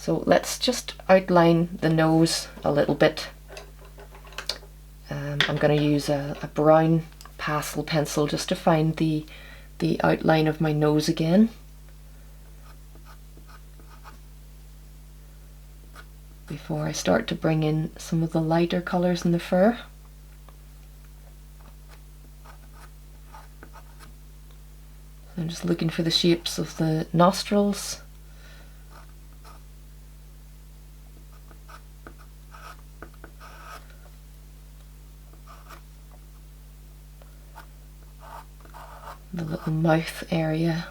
So let's just outline the nose a little bit. I'm going to use a brown pastel pencil just to find the outline of my nose again. Before I start to bring in some of the lighter colours in the fur. So I'm just looking for the shapes of the nostrils. The little mouth area.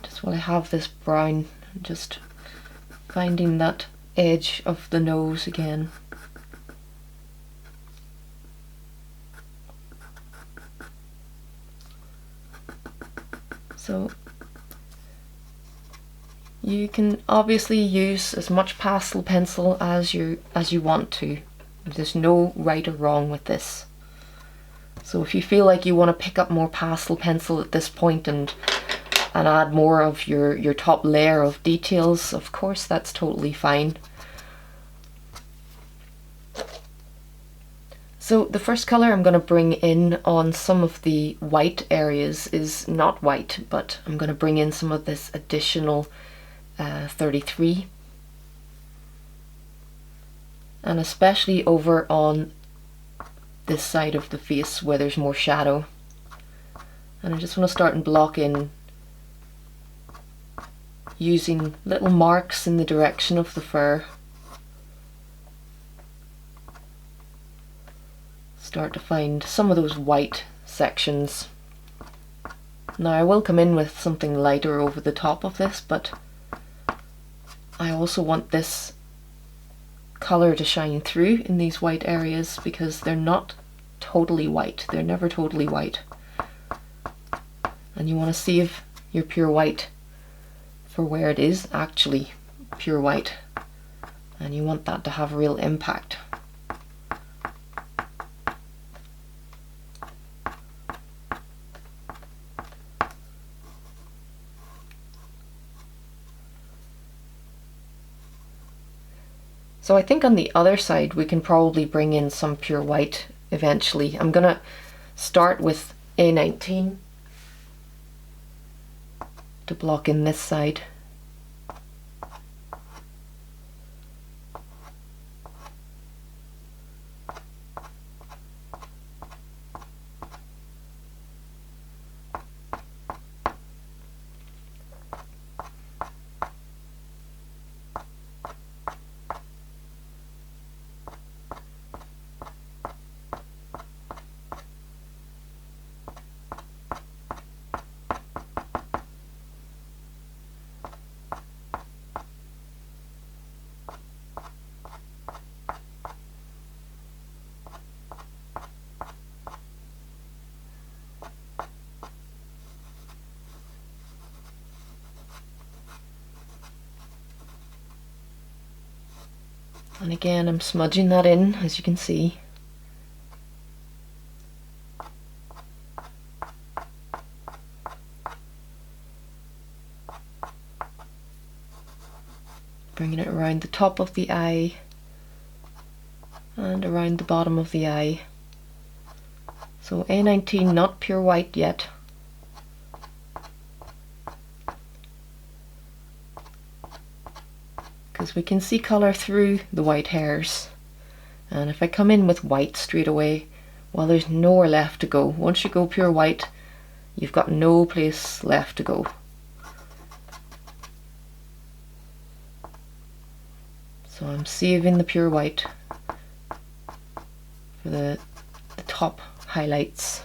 Just while I have this brown, just finding that edge of the nose again. So you can obviously use as much pastel pencil as you want to. There's no right or wrong with this. So if you feel like you want to pick up more pastel pencil at this point and add more of your top layer of details, of course that's totally fine. So the first colour I'm going to bring in on some of the white areas is not white, but I'm going to bring in some of this additional 33, and especially over on this side of the face where there's more shadow. And I just want to start and block in using little marks in the direction of the fur. Start to find some of those white sections. Now I will come in with something lighter over the top of this, but I also want this colour to shine through in these white areas because they're not totally white. They're never totally white. And you want to save your pure white for where it is actually pure white. And you want that to have real impact. So I think on the other side we can probably bring in some pure white eventually. I'm going to start with A19 to block in this side. And again, I'm smudging that in, as you can see. Bringing it around the top of the eye and around the bottom of the eye. So A19, not pure white yet. Because we can see colour through the white hairs, and if I come in with white straight away, well, there's nowhere left to go. Once you go pure white, you've got no place left to go. So I'm saving the pure white for the top highlights.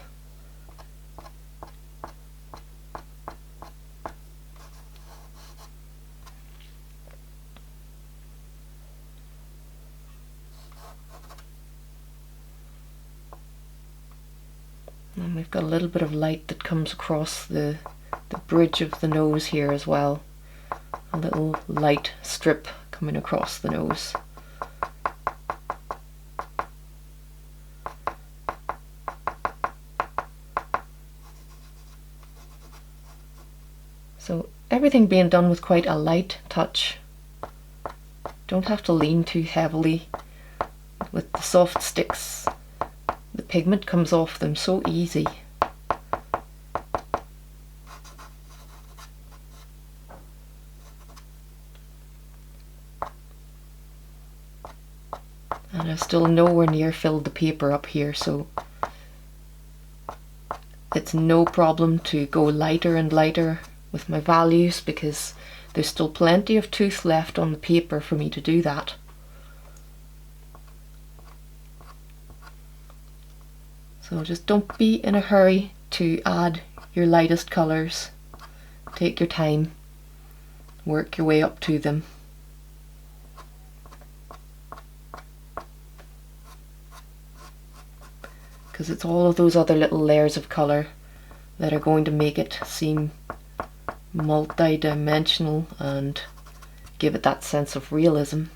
And we've got a little bit of light that comes across the bridge of the nose here as well. a little light strip coming across the nose. So everything being done with quite a light touch. Don't have to lean too heavily. With the soft sticks, the pigment comes off them so easy. And I've still nowhere near filled the paper up here, so it's no problem to go lighter and lighter with my values, because there's still plenty of tooth left on the paper for me to do that. So just don't be in a hurry to add your lightest colours. Take your time, work your way up to them. Because it's all of those other little layers of colour that are going to make it seem multi-dimensional and give it that sense of realism.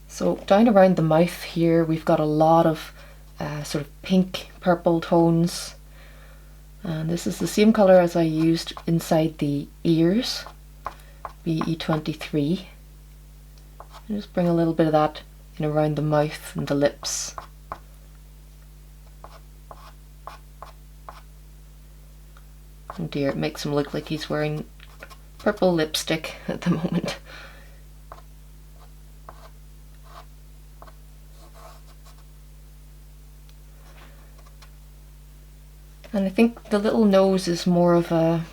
So down around the mouth here we've got a lot of sort of pink purple tones, and this is the same colour as I used inside the ears, BE23. And just bring a little bit of that in around the mouth and the lips. Oh dear, it makes him look like he's wearing purple lipstick at the moment. And I think the little nose is more of a,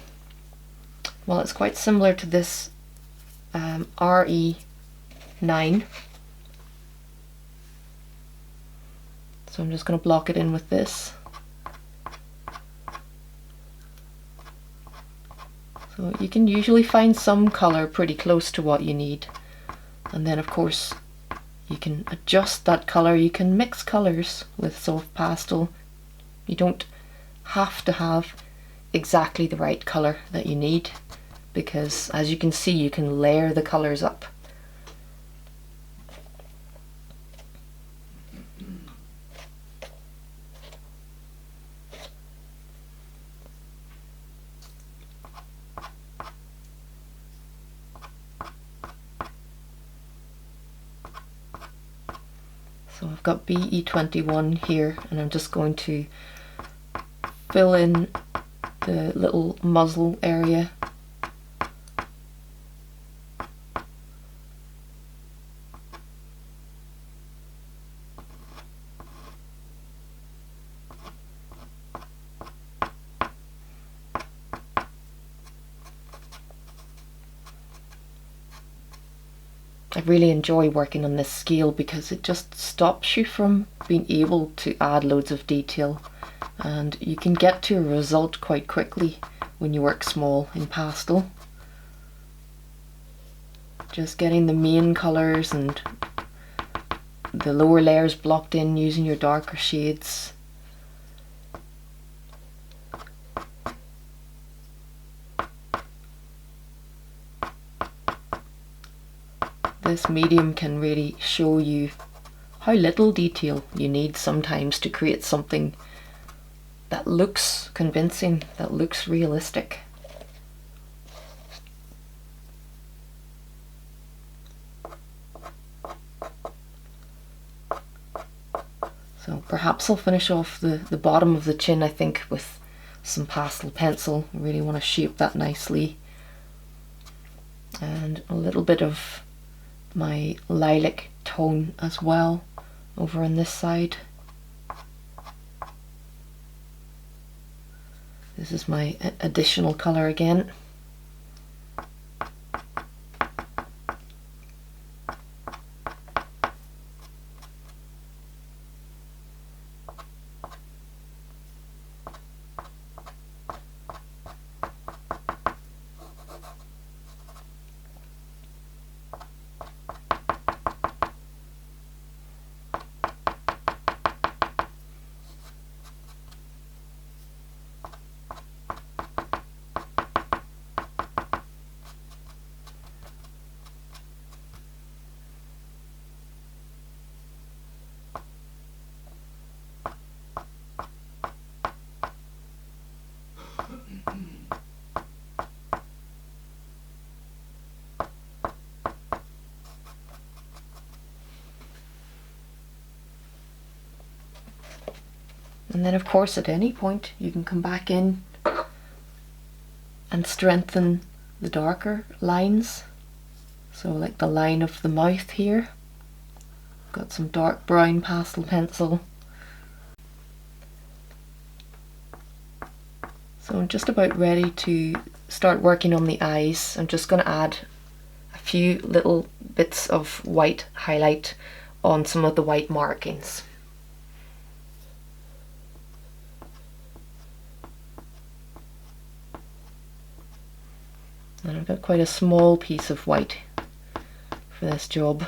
well, it's quite similar to this RE9. So I'm just going to block it in with this. So you can usually find some colour pretty close to what you need. And then of course you can adjust that colour. You can mix colours with soft pastel. You don't have to have exactly the right colour that you need, because as you can see you can layer the colours up. So I've got BE21 here, and I'm just going to fill in the little muzzle area. I really enjoy working on this scale because it just stops you from being able to add loads of detail, and you can get to a result quite quickly when you work small in pastel. Just getting the main colours and the lower layers blocked in using your darker shades. This medium can really show you how little detail you need sometimes to create something that looks convincing, that looks realistic. So perhaps I'll finish off the bottom of the chin, I think, with some pastel pencil. I really want to shape that nicely. And a little bit of my lilac tone as well over on this side. This is my additional colour again. And then of course at any point you can come back in and strengthen the darker lines. So like the line of the mouth here. Got some dark brown pastel pencil. So I'm just about ready to start working on the eyes. I'm just going to add a few little bits of white highlight on some of the white markings. And I've got quite a small piece of white for this job.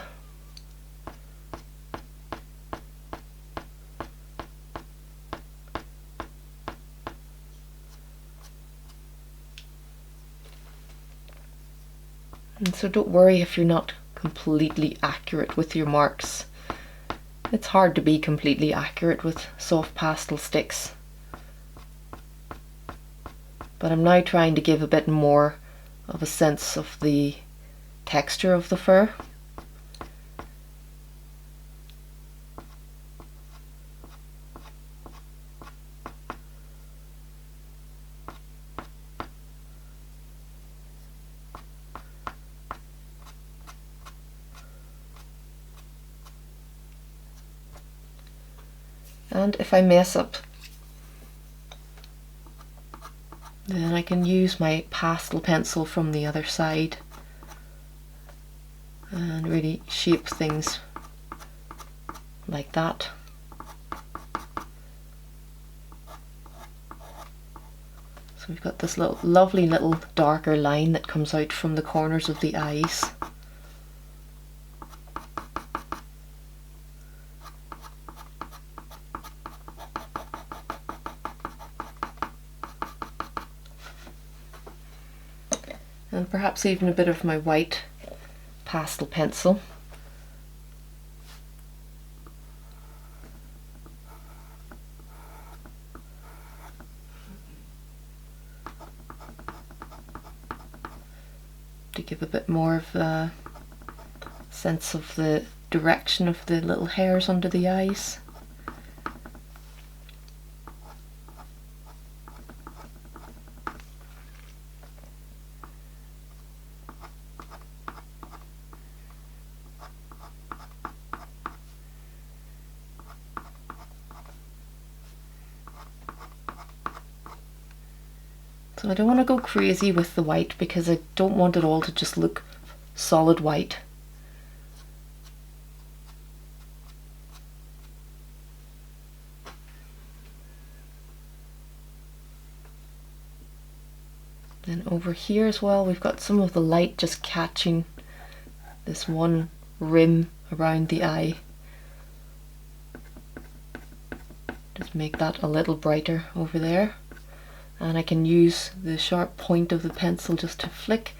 And so don't worry if you're not completely accurate with your marks. It's hard to be completely accurate with soft pastel sticks. But I'm now trying to give a bit more of a sense of the texture of the fur. And if I mess up, then I can use my pastel pencil from the other side and really shape things like that. So we've got this lovely little darker line that comes out from the corners of the eyes. And perhaps even a bit of my white pastel pencil. To give a bit more of a sense of the direction of the little hairs under the eyes. So I don't want to go crazy with the white because I don't want it all to just look solid white. Then over here as well, we've got some of the light just catching this one rim around the eye. Just make that a little brighter over there. And I can use the sharp point of the pencil just to flick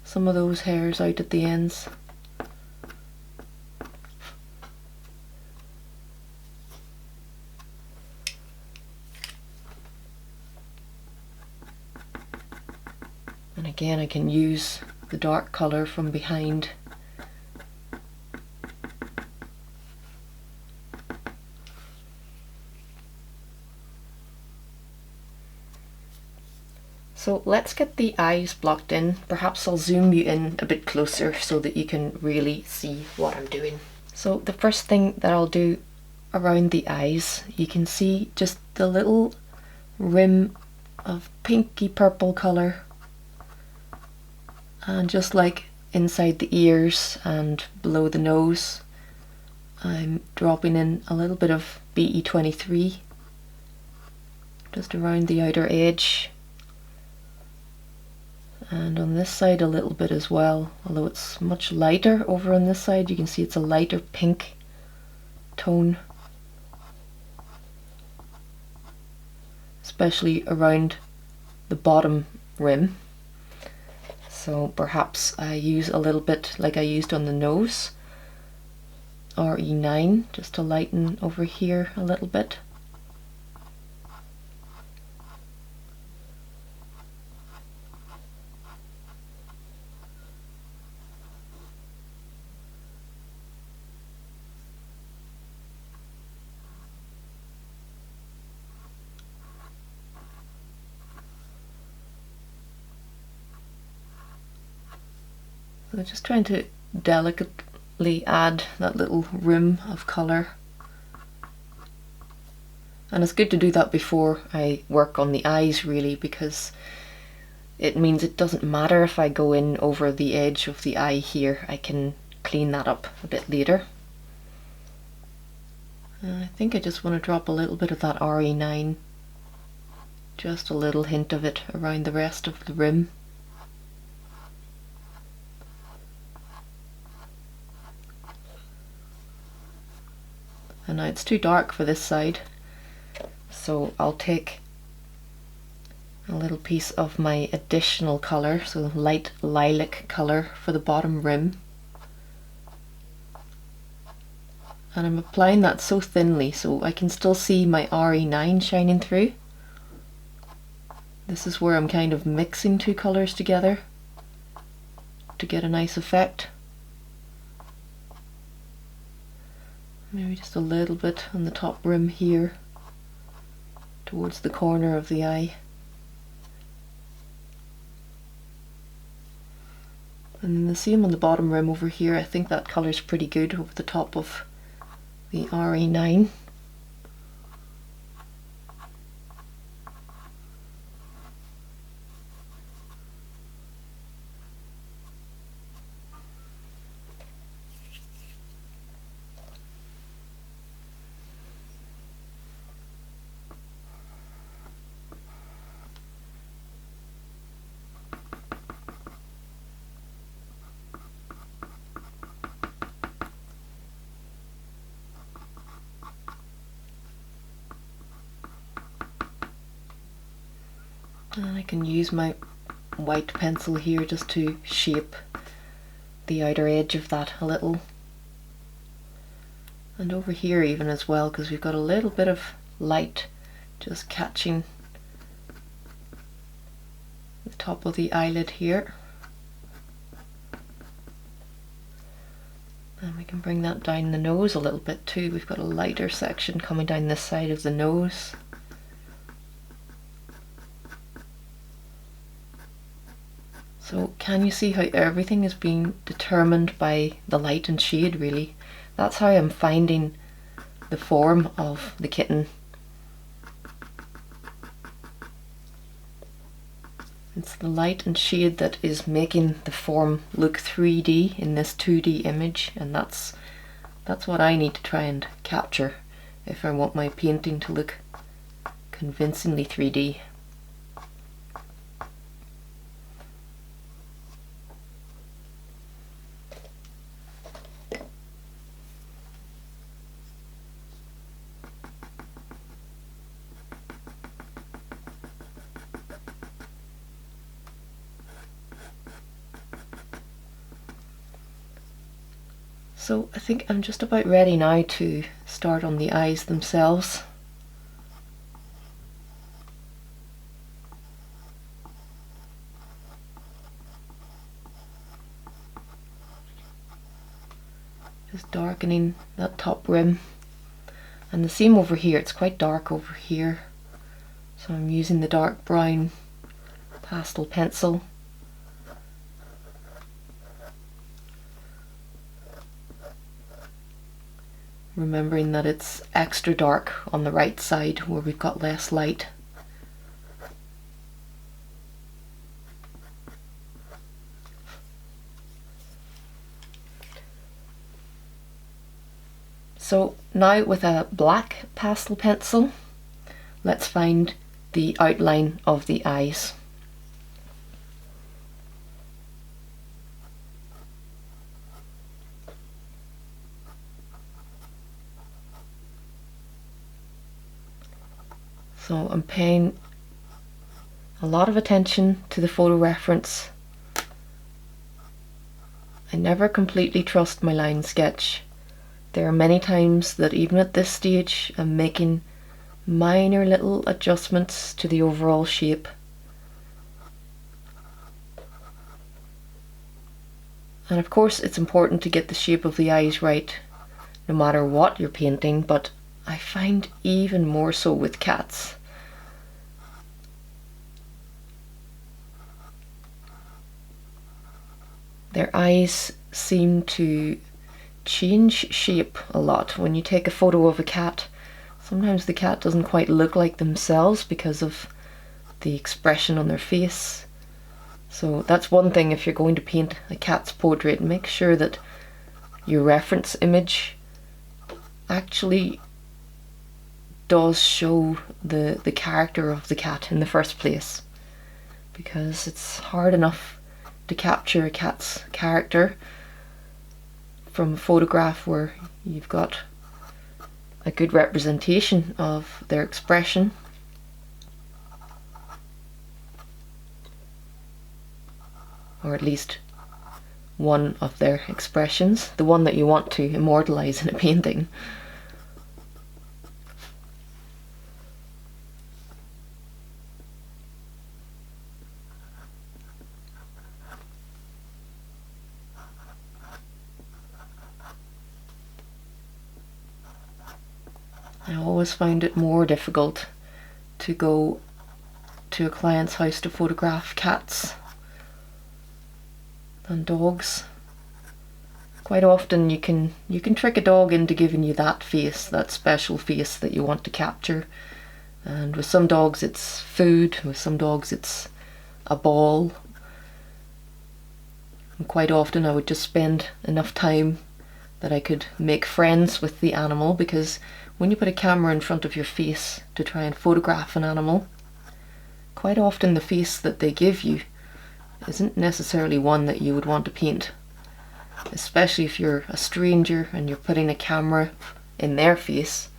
some of those hairs out at the ends. And again, I can use the dark colour from behind. So let's get the eyes blocked in. Perhaps I'll zoom you in a bit closer so that you can really see what I'm doing. So the first thing that I'll do around the eyes, you can see just the little rim of pinky purple colour. And just like inside the ears and below the nose, I'm dropping in a little bit of BE23 just around the outer edge. And on this side a little bit as well, although it's much lighter over on this side. You can see it's a lighter pink tone, especially around the bottom rim. So perhaps I use a little bit like I used on the nose, RE9, just to lighten over here a little bit. So just trying to delicately add that little rim of colour. And it's good to do that before I work on the eyes, really, because it means it doesn't matter if I go in over the edge of the eye here. I can clean that up a bit later. And I think I just want to drop a little bit of that RE9, just a little hint of it around the rest of the rim. And now it's too dark for this side, so I'll take a little piece of my additional colour, so light lilac colour for the bottom rim. And I'm applying that so thinly so I can still see my RE9 shining through. This is where I'm kind of mixing two colours together to get a nice effect. Maybe just a little bit on the top rim here, towards the corner of the eye. And the same on the bottom rim over here. I think that colour's pretty good over the top of the RE9. And I can use my white pencil here just to shape the outer edge of that a little. And over here even as well, because we've got a little bit of light just catching the top of the eyelid here. And we can bring that down the nose a little bit too. We've got a lighter section coming down this side of the nose. So can you see how everything is being determined by the light and shade, really? That's how I'm finding the form of the kitten. It's the light and shade that is making the form look 3D in this 2D image, and that's what I need to try and capture if I want my painting to look convincingly 3D. So I think I'm just about ready now to start on the eyes themselves. Just darkening that top rim. And the same over here, it's quite dark over here. So I'm using the dark brown pastel pencil. Remembering that it's extra dark on the right side where we've got less light. So now with a black pastel pencil, let's find the outline of the eyes. So I'm paying a lot of attention to the photo reference. I never completely trust my line sketch. There are many times that even at this stage I'm making minor little adjustments to the overall shape. And of course it's important to get the shape of the eyes right no matter what you're painting, but I find even more so with cats. their eyes seem to change shape a lot. When you take a photo of a cat, sometimes the cat doesn't quite look like themselves because of the expression on their face. So that's one thing. If you're going to paint a cat's portrait, make sure that your reference image actually does show the character of the cat in the first place, because it's hard enough to capture a cat's character from a photograph where you've got a good representation of their expression. Or at least one of their expressions, the one that you want to immortalize in a painting. I always find it more difficult to go to a client's house to photograph cats than dogs. Quite often you can trick a dog into giving you that face, that special face that you want to capture. And with some dogs it's food, with some dogs it's a ball. And quite often I would just spend enough time that I could make friends with the animal, because when you put a camera in front of your face to try and photograph an animal, quite often the face that they give you isn't necessarily one that you would want to paint, especially if you're a stranger and you're putting a camera in their face.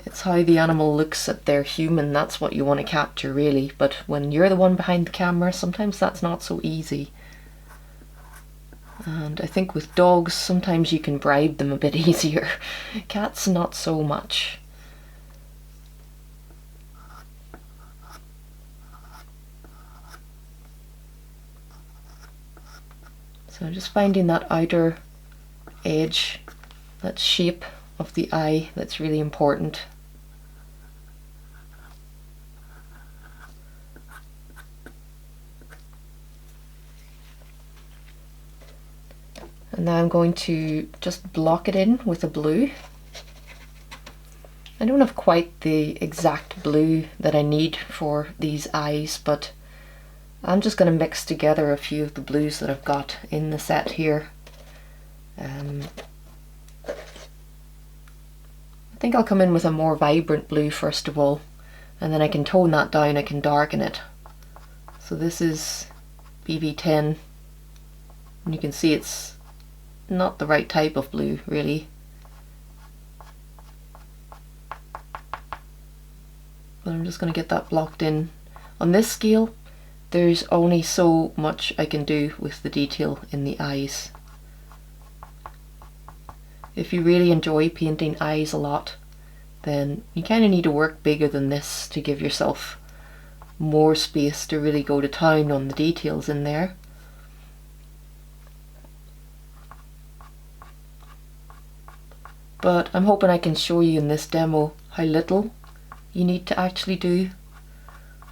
It's how the animal looks at their human, that's what you want to capture really, but when you're the one behind the camera, sometimes that's not so easy. And I think with dogs, sometimes you can bribe them a bit easier. Cats, not so much. So just finding that outer edge, that shape of the eye, that's really important. And now I'm going to just block it in with a blue. I don't have quite the exact blue that I need for these eyes, but I'm just going to mix together a few of the blues that I've got in the set here. I think I'll come in with a more vibrant blue first of all, and then I can tone that down, I can darken it. So this is BB10, and you can see it's not the right type of blue really. But I'm just going to get that blocked in. On this scale, there's only so much I can do with the detail in the eyes. If you really enjoy painting eyes a lot, then you kind of need to work bigger than this to give yourself more space to really go to town on the details in there. But I'm hoping I can show you in this demo how little you need to actually do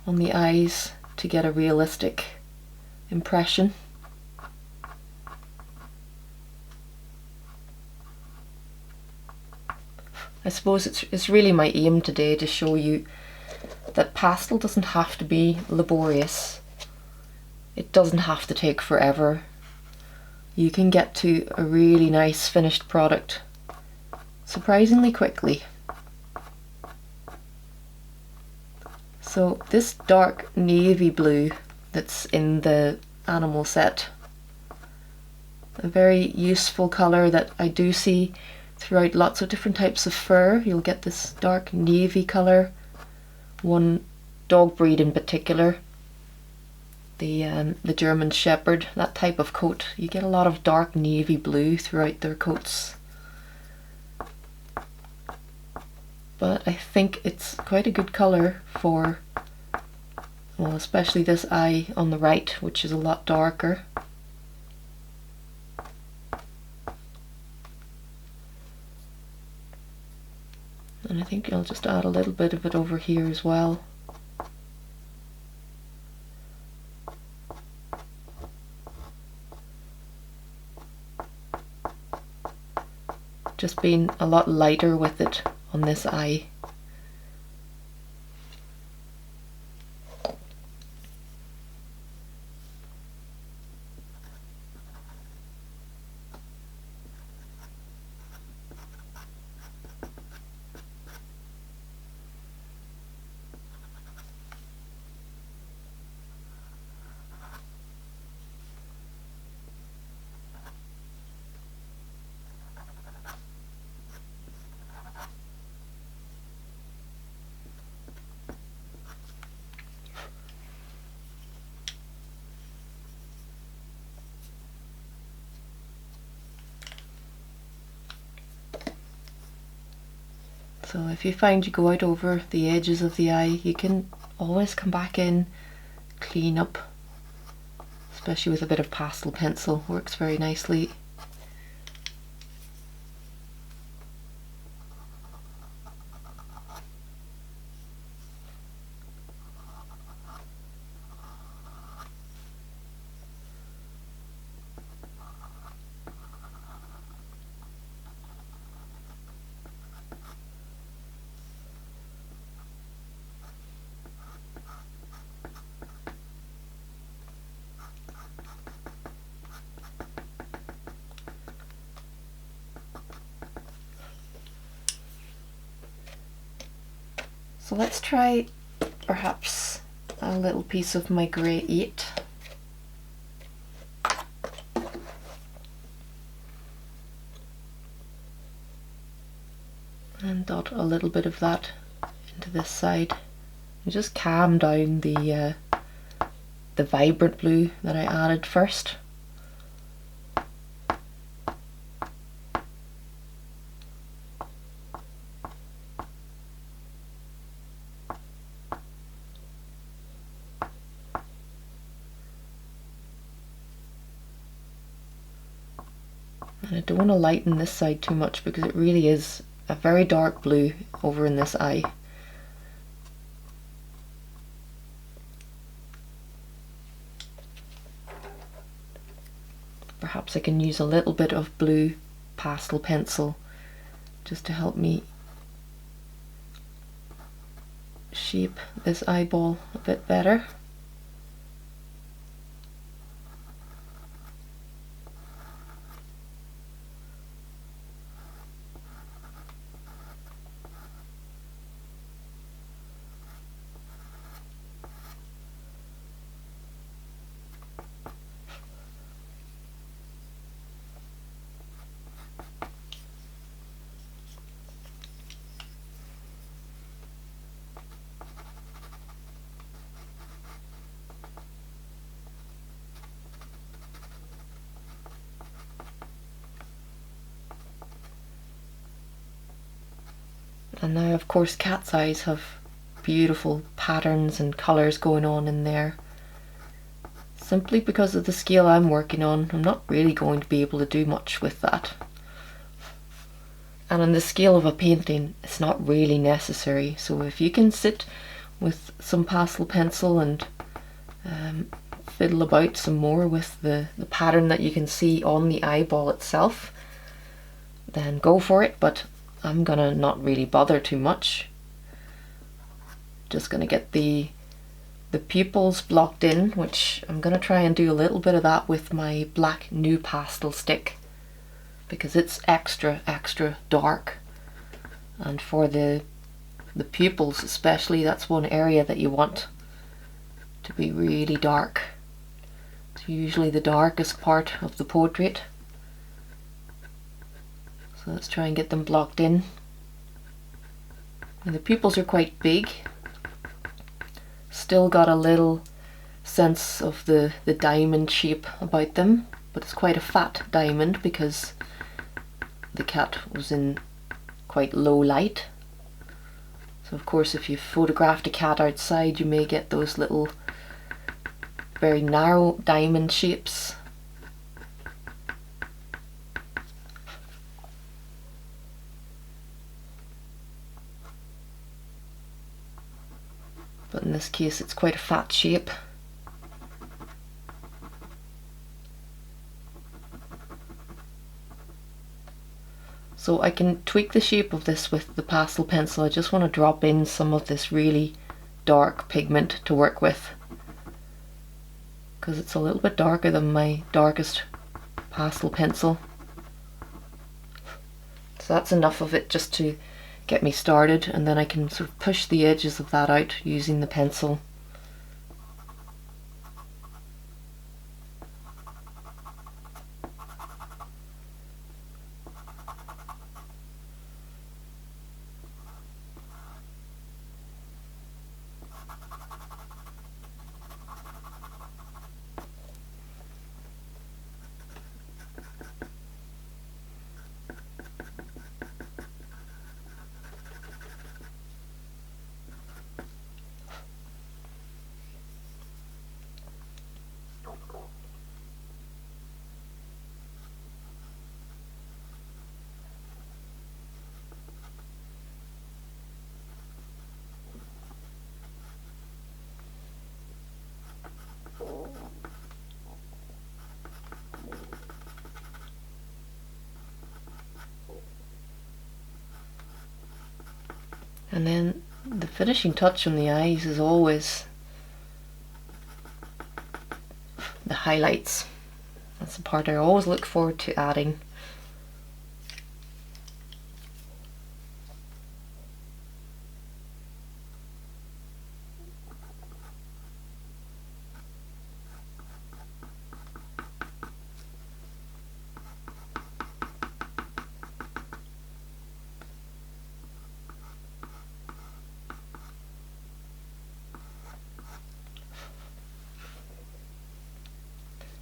on the eyes to get a realistic impression. I suppose it's really my aim today to show you that pastel doesn't have to be laborious. It doesn't have to take forever. You can get to a really nice finished product surprisingly quickly. So this dark navy blue that's in the animal set, a very useful colour that I do see throughout lots of different types of fur. You'll get this dark navy colour. One dog breed in particular, the German Shepherd, that type of coat, you get a lot of dark navy blue throughout their coats. But I think it's quite a good colour for, well, especially this eye on the right, which is a lot darker. And I think I'll just add a little bit of it over here as well. just being a lot lighter with it on this eye. So if you find you go out over the edges of the eye, you can always come back in, clean up, especially with a bit of pastel pencil, works very nicely. So let's try perhaps a little piece of my grey 8. And dot a little bit of that into this side. And just calm down the vibrant blue that I added first. And I don't want to lighten this side too much because it really is a very dark blue over in this eye. Perhaps I can use a little bit of blue pastel pencil just to help me shape this eyeball a bit better. And now of course cat's eyes have beautiful patterns and colours going on in there. Simply because of the scale I'm working on, I'm not really going to be able to do much with that. And on the scale of a painting, it's not really necessary. So if you can sit with some pastel pencil and fiddle about some more with the pattern that you can see on the eyeball itself, then go for it, but I'm gonna not really bother too much. Just gonna get the pupils blocked in, which I'm gonna try and do a little bit of that with my black new pastel stick because it's extra dark. And for the pupils especially, that's one area that you want to be really dark. It's usually the darkest part of the portrait. So let's try and get them blocked in. And the pupils are quite big. Still got a little sense of the diamond shape about them, but it's quite a fat diamond because the cat was in quite low light. So of course if you photographed a cat outside, you may get those little very narrow diamond shapes. But in this case it's quite a fat shape. So I can tweak the shape of this with the pastel pencil. I just want to drop in some of this really dark pigment to work with, because it's a little bit darker than my darkest pastel pencil. So that's enough of it just to get me started, and then I can sort of push the edges of that out using the pencil. And then the finishing touch on the eyes is always the highlights. That's the part I always look forward to adding.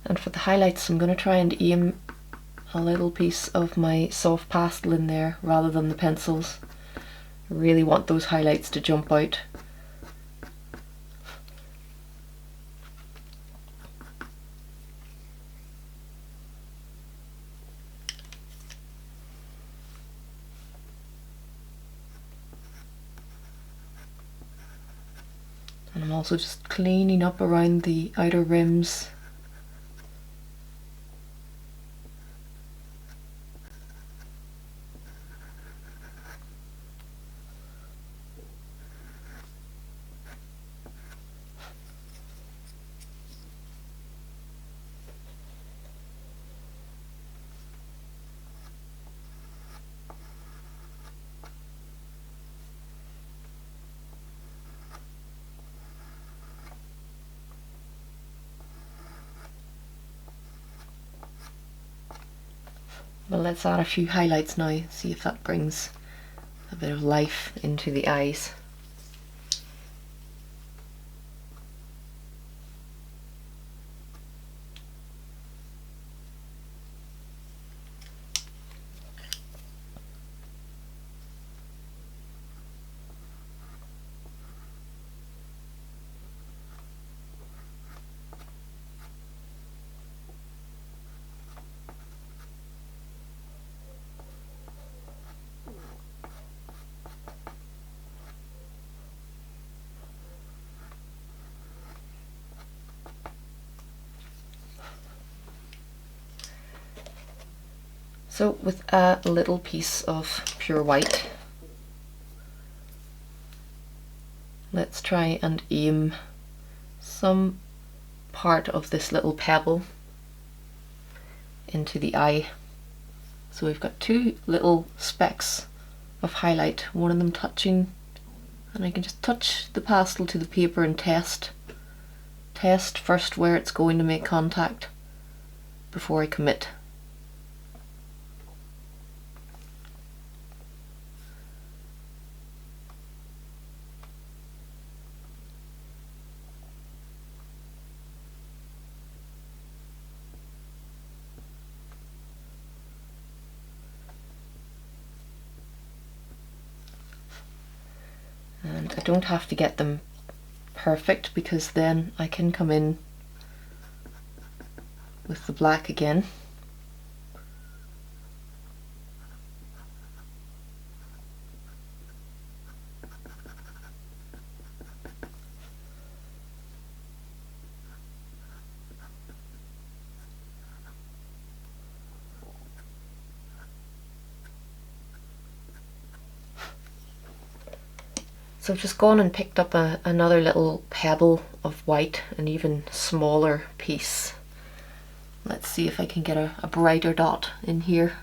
And for the highlights, I'm going to try and aim a little piece of my soft pastel in there rather than the pencils. I really want those highlights to jump out. And I'm also just cleaning up around the outer rims. Well, let's add a few highlights now, see if that brings a bit of life into the eyes. So with a little piece of pure white, let's try and aim some part of this little pebble into the eye. So we've got two little specks of highlight, one of them touching, and I can just touch the pastel to the paper and test first where it's going to make contact before I commit. And I don't have to get them perfect, because then I can come in with the black again. So I've just gone and picked up another little pebble of white, an even smaller piece. Let's see if I can get a brighter dot in here.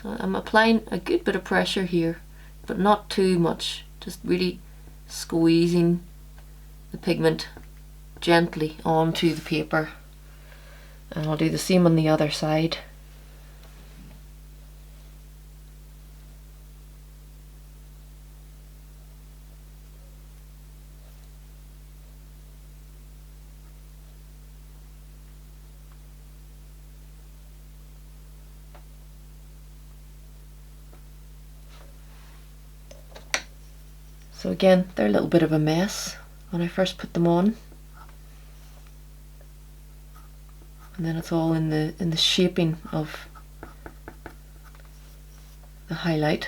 So I'm applying a good bit of pressure here, but not too much, just really squeezing the pigment gently onto the paper. And I'll do the same on the other side. So again, they're a little bit of a mess when I first put them on. And then it's all in the shaping of the highlight.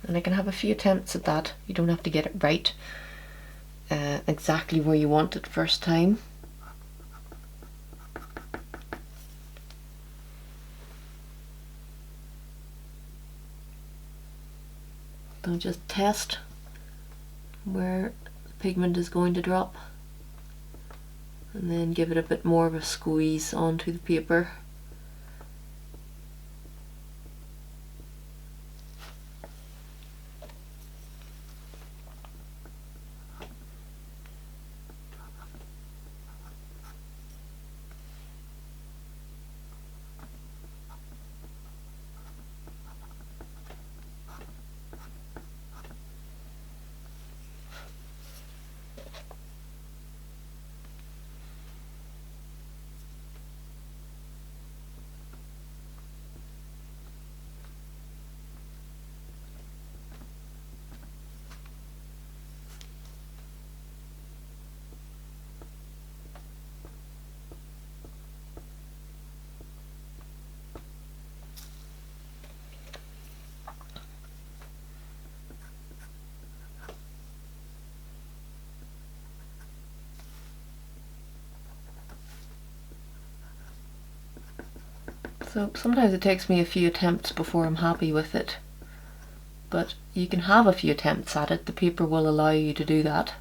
And I can have a few attempts at that. You don't have to get it right exactly where you want it first time. So just test where the pigment is going to drop, and then give it a bit more of a squeeze onto the paper. So sometimes it takes me a few attempts before I'm happy with it, but you can have a few attempts at it. The paper will allow you to do that.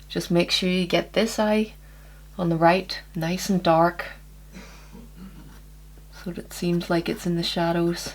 Just make sure you get this eye on the right nice and dark so that it seems like it's in the shadows.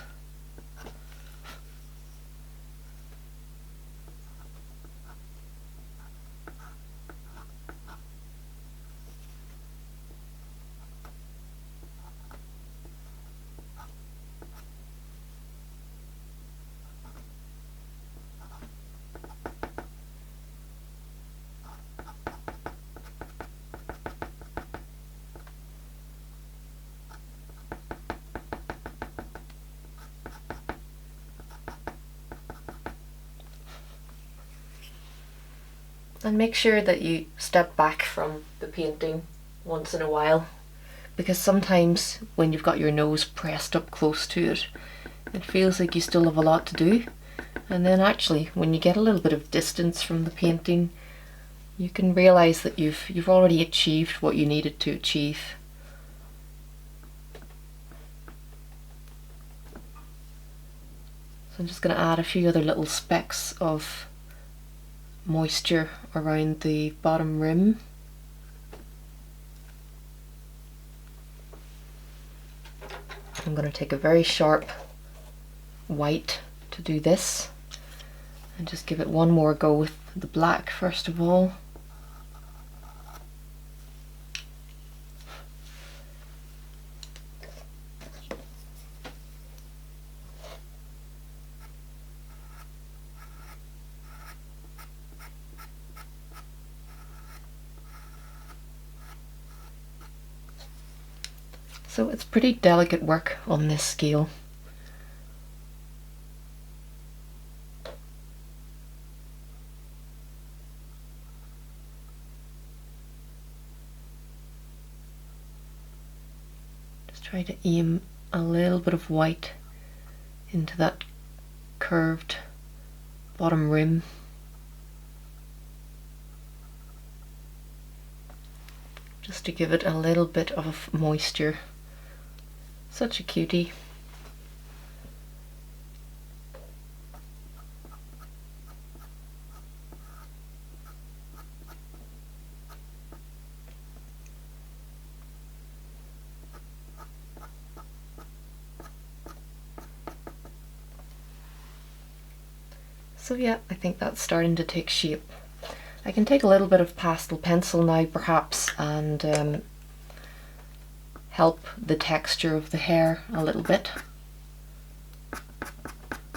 And make sure that you step back from the painting once in a while, because sometimes when you've got your nose pressed up close to it, it feels like you still have a lot to do. And then actually, when you get a little bit of distance from the painting, you can realize that you've already achieved what you needed to achieve. So I'm just going to add a few other little specks of moisture around the bottom rim. I'm going to take a very sharp white to do this and just give it one more go with the black first of all. So it's pretty delicate work on this scale. Just try to aim a little bit of white into that curved bottom rim. Just to give it a little bit of moisture. Such a cutie. So yeah, I think that's starting to take shape. I can take a little bit of pastel pencil now perhaps and help the texture of the hair a little bit.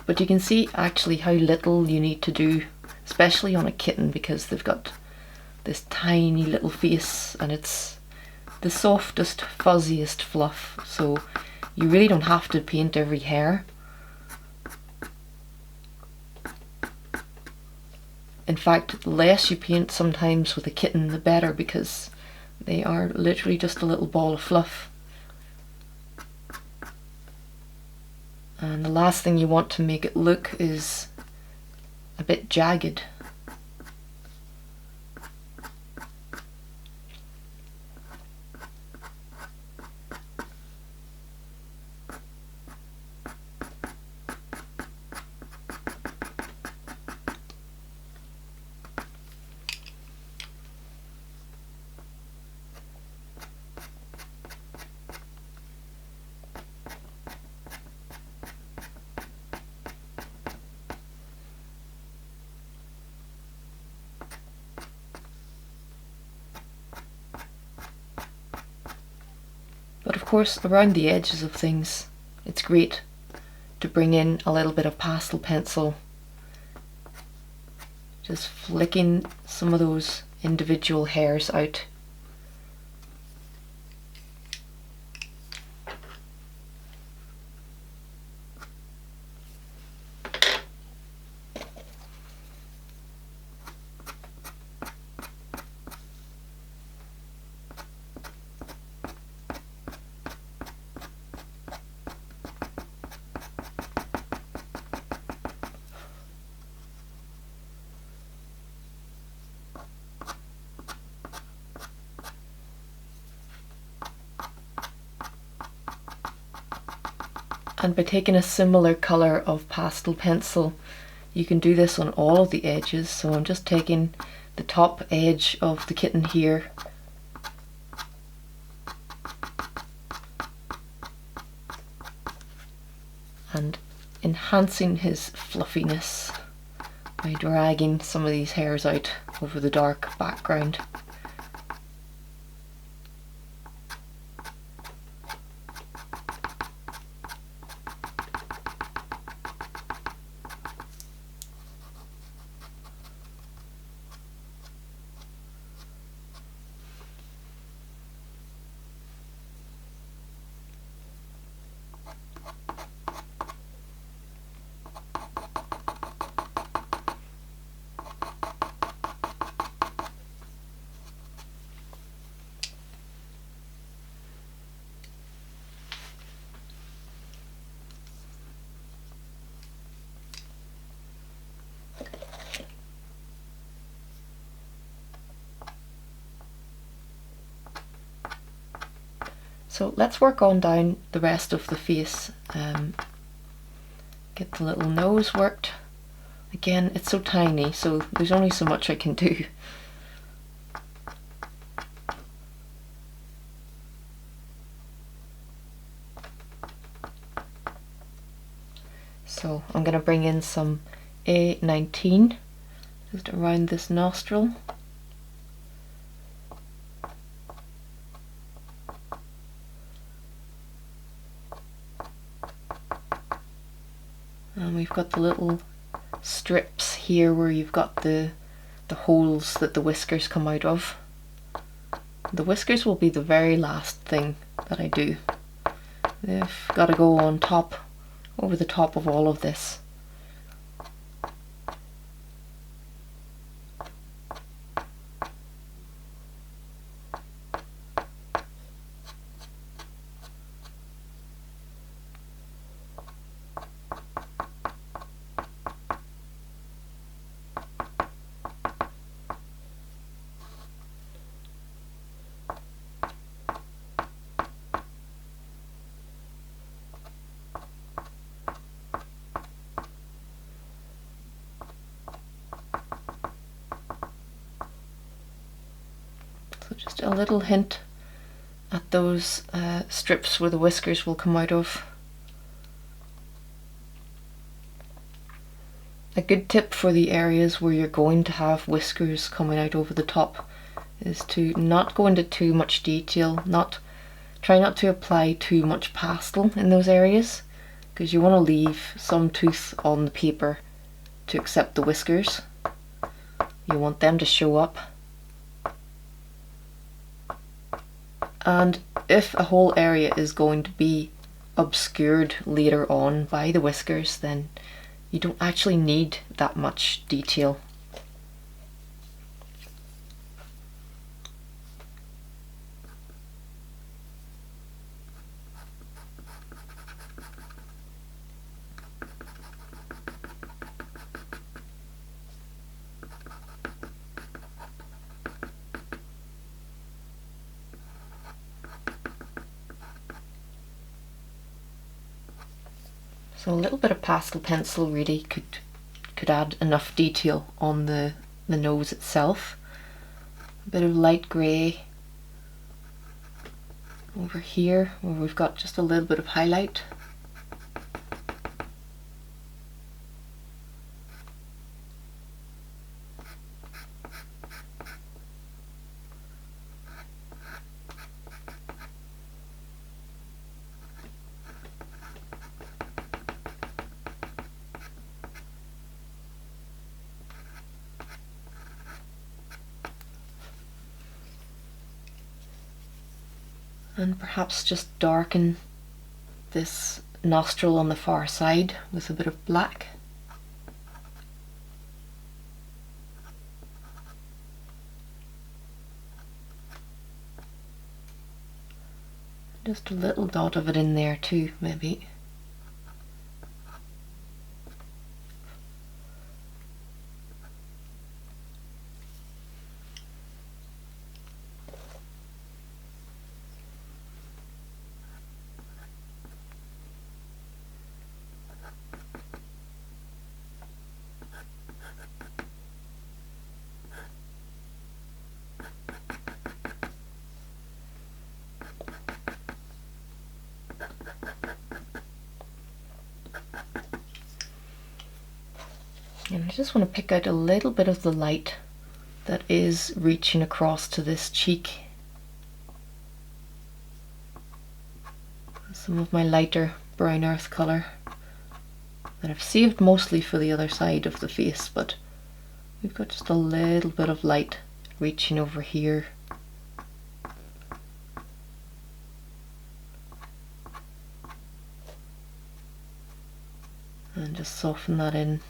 But you can see actually how little you need to do, especially on a kitten, because they've got this tiny little face and it's the softest, fuzziest fluff, so you really don't have to paint every hair. In fact, the less you paint sometimes with a kitten, the better, because they are literally just a little ball of fluff. And the last thing you want to make it look is a bit jagged. But of course, around the edges of things, it's great to bring in a little bit of pastel pencil. Just flicking some of those individual hairs out. And by taking a similar colour of pastel pencil, you can do this on all of the edges. So I'm just taking the top edge of the kitten here and enhancing his fluffiness by dragging some of these hairs out over the dark background. So let's work on down the rest of the face. Get the little nose worked. Again, it's so tiny, so there's only so much I can do. So I'm going to bring in some A19 just around this nostril. And we've got the little strips here where you've got the holes that the whiskers come out of. The whiskers will be the very last thing that I do. They've got to go on top, over the top of all of this. So just a little hint at those strips where the whiskers will come out of. A good tip for the areas where you're going to have whiskers coming out over the top is to not go into too much detail, try not to apply too much pastel in those areas, because you want to leave some tooth on the paper to accept the whiskers. You want them to show up. And if a whole area is going to be obscured later on by the whiskers, then you don't actually need that much detail. So a little bit of pastel pencil really could add enough detail on the nose itself. A bit of light grey over here where we've got just a little bit of highlight. And perhaps just darken this nostril on the far side with a bit of black. Just a little dot of it in there too, maybe. And I just want to pick out a little bit of the light that is reaching across to this cheek. Some of my lighter brown earth colour that I've saved mostly for the other side of the face, but we've got just a little bit of light reaching over here. And just soften that in.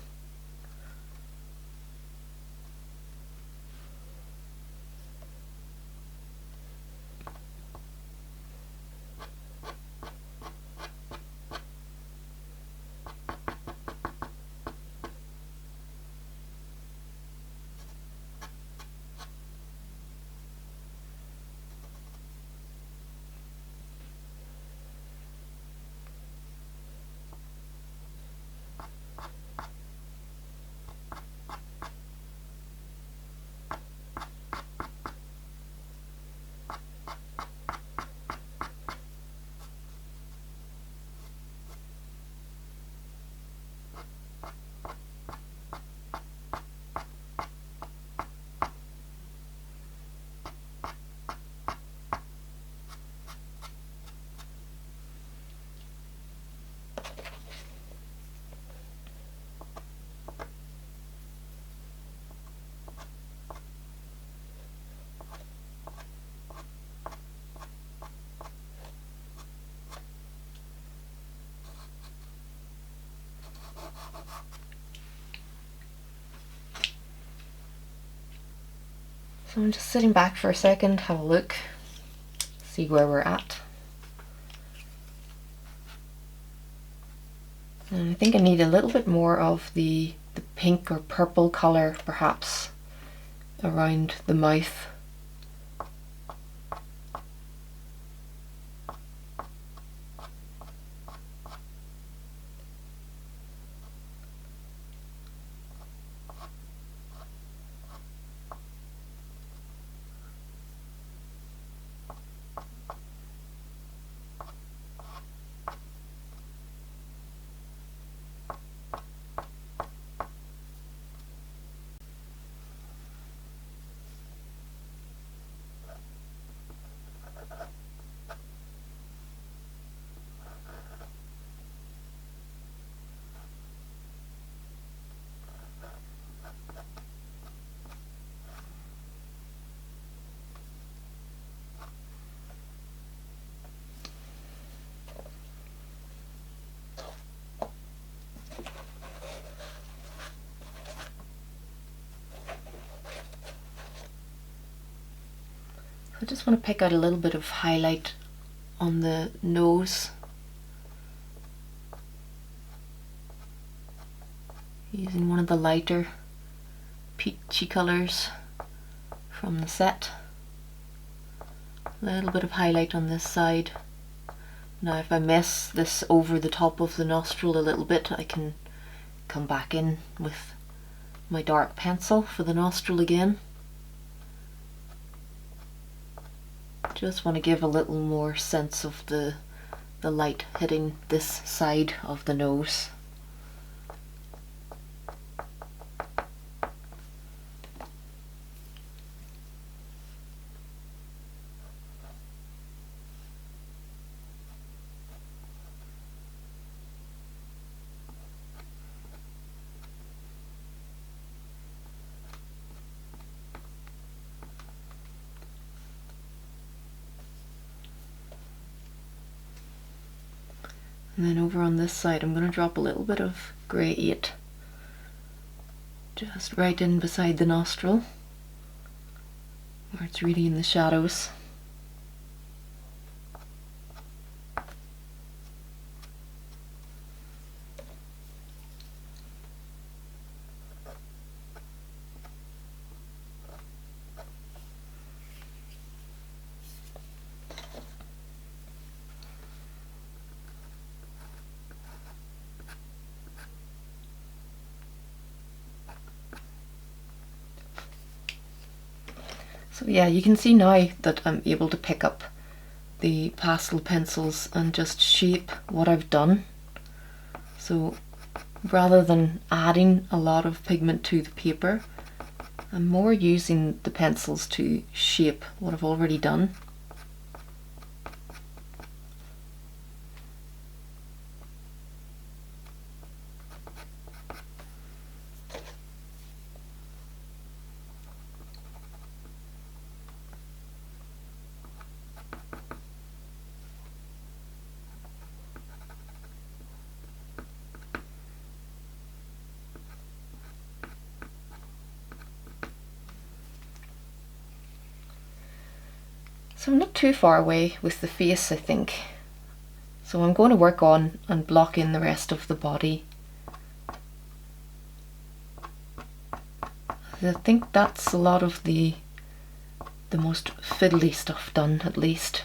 So I'm just sitting back for a second, have a look, see where we're at. And I think I need a little bit more of the pink or purple colour perhaps around the mouth. I just want to pick out a little bit of highlight on the nose. Using one of the lighter peachy colours from the set. A little bit of highlight on this side. Now if I mess this over the top of the nostril a little bit, I can come back in with my dark pencil for the nostril again. Just want to give a little more sense of the light hitting this side of the nose. And then over on this side I'm going to drop a little bit of grey 8 just right in beside the nostril where it's really in the shadows. So yeah, you can see now that I'm able to pick up the pastel pencils and just shape what I've done. So rather than adding a lot of pigment to the paper, I'm more using the pencils to shape what I've already done. So I'm not too far away with the face, I think. So I'm going to work on and block in the rest of the body. I think that's a lot of the most fiddly stuff done, at least.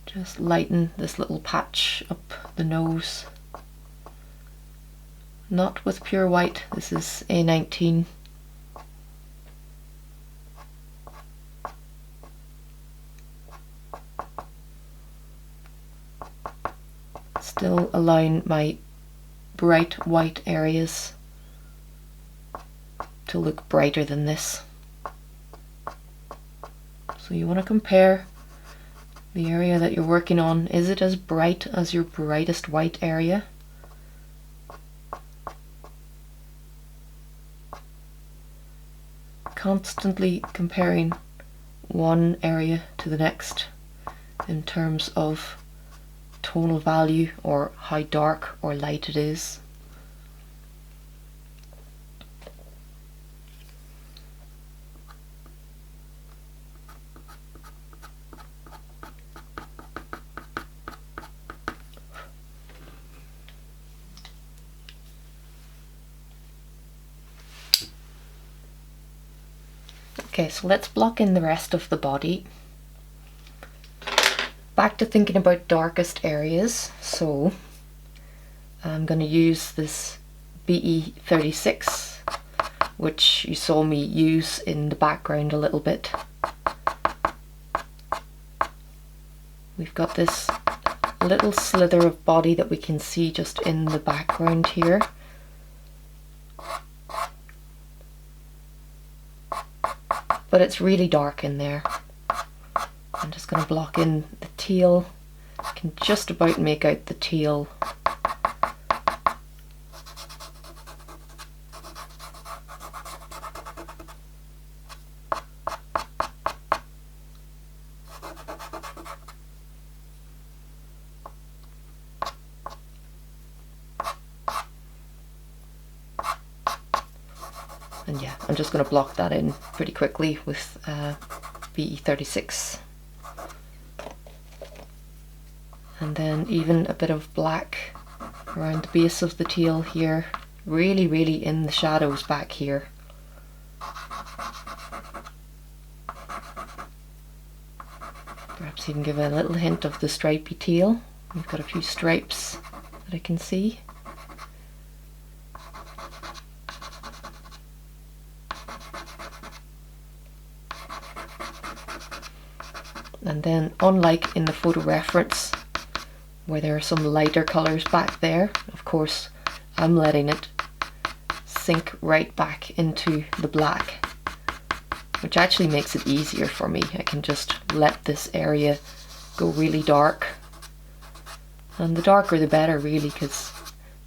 Just lighten this little patch up the nose. Not with pure white, this is A19. Still allowing my bright white areas to look brighter than this. So you want to compare the area that you're working on. Is it as bright as your brightest white area? Constantly comparing one area to the next in terms of tonal value or how dark or light it is. Okay, so let's block in the rest of the body. Back to thinking about darkest areas, so I'm going to use this BE36, which you saw me use in the background a little bit. We've got this little slither of body that we can see just in the background here. But it's really dark in there. I'm just going to block in the tail. I can just about make out the tail. And yeah, I'm just going to block that in pretty quickly with BE36. And then even a bit of black around the base of the tail here, really in the shadows back here. Perhaps even give a little hint of the stripy tail. We've got a few stripes that I can see. And then, unlike in the photo reference, where there are some lighter colours back there, of course I'm letting it sink right back into the black, which actually makes it easier for me. I can just let this area go really dark, and the darker the better really, because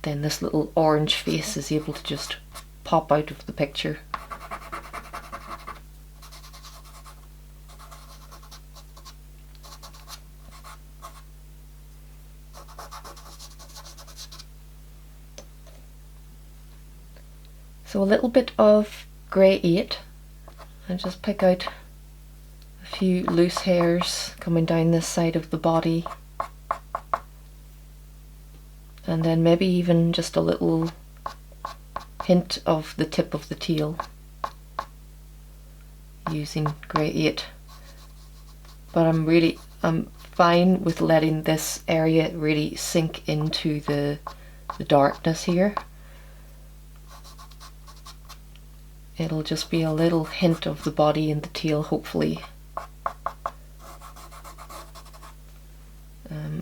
then this little orange face is able to just pop out of the picture. So a little bit of grey 8, and just pick out a few loose hairs coming down this side of the body, and then maybe even just a little hint of the tip of the tail using grey 8. But I'm fine with letting this area really sink into the darkness here. It'll just be a little hint of the body and the tail, hopefully.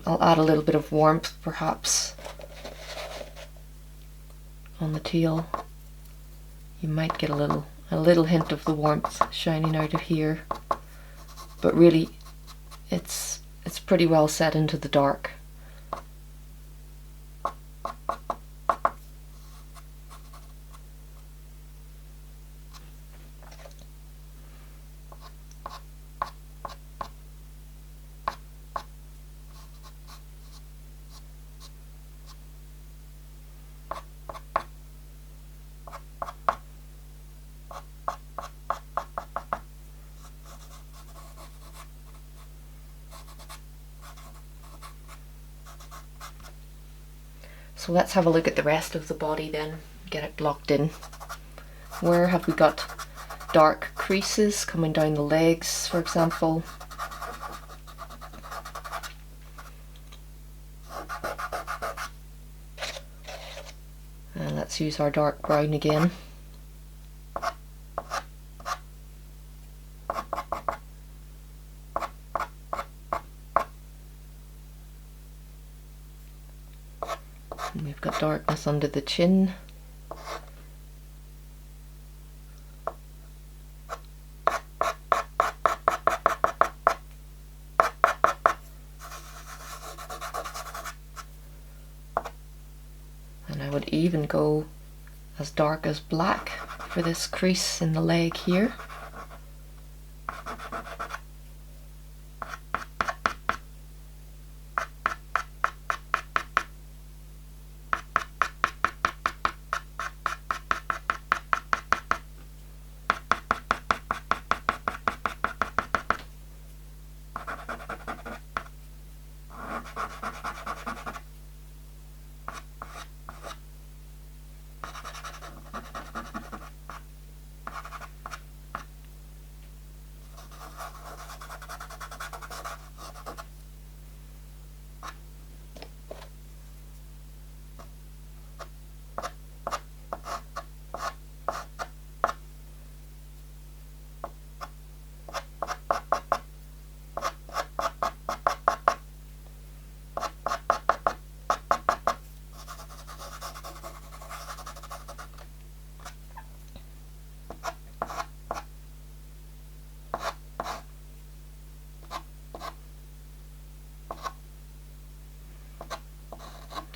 I'll add a little bit of warmth, perhaps, on the tail. You might get a little hint of the warmth shining out of here, but really, it's pretty well set into the dark. So let's have a look at the rest of the body then, get it blocked in. Where have we got dark creases coming down the legs, for example? And let's use our dark brown again. And we've got darkness under the chin. And I would even go as dark as black for this crease in the leg here.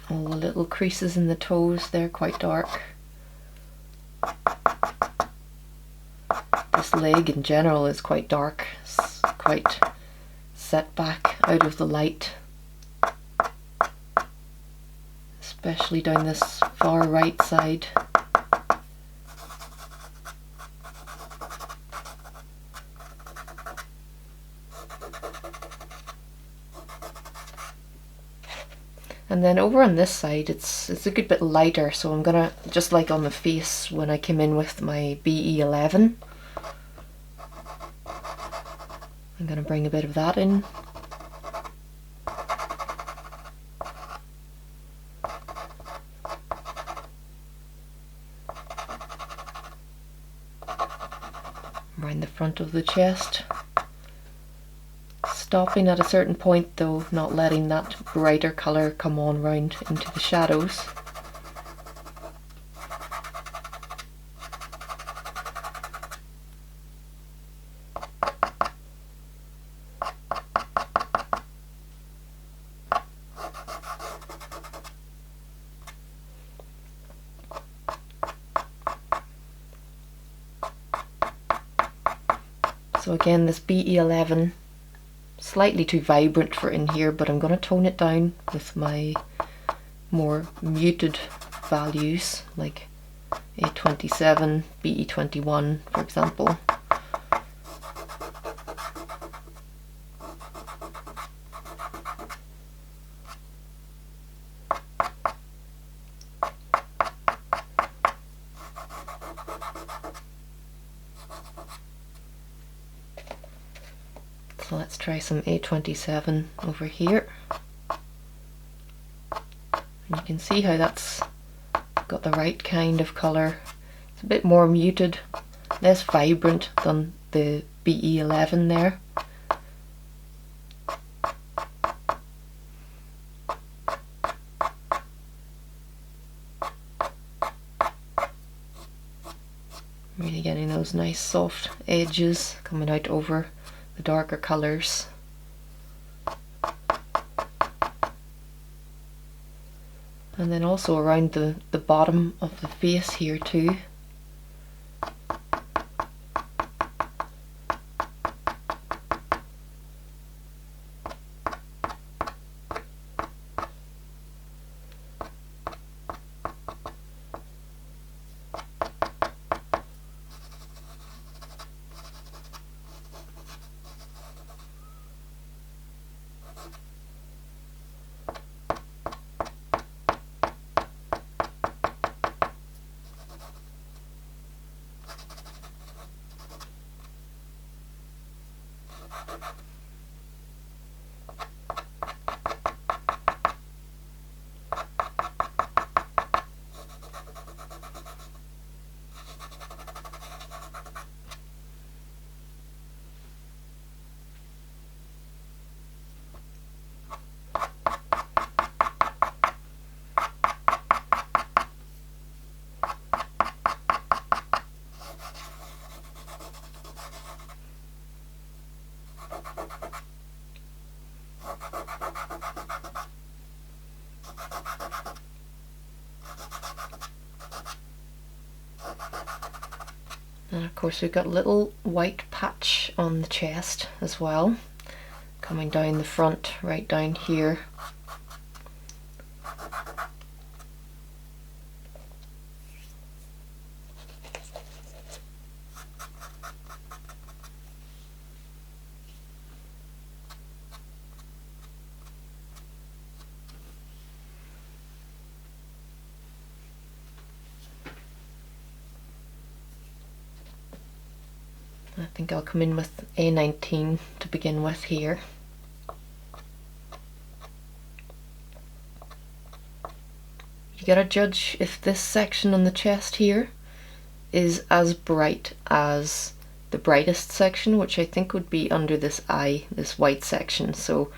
All the little creases in the toes, they're quite dark. This leg in general is quite dark, it's quite set back out of the light, especially down this far right side. And then over on this side it's a good bit lighter, so I'm gonna, just like on the face when I came in with my BE11, I'm gonna bring a bit of that in. Around the front of the chest. Stopping at a certain point though, not letting that brighter colour come on round into the shadows. So again, this BE11, slightly too vibrant for in here, but I'm going to tone it down with my more muted values, like A27, BE21 for example. So let's try some A27 over here. And you can see how that's got the right kind of colour. It's a bit more muted, less vibrant than the BE11 there. Really getting those nice soft edges coming out over the darker colours. And then also around the bottom of the face here too. And of course we've got a little white patch on the chest as well, coming down the front, right down here. I think I'll come in with A19 to begin with here. You gotta judge if this section on the chest here is as bright as the brightest section, which I think would be under this eye, this white section. So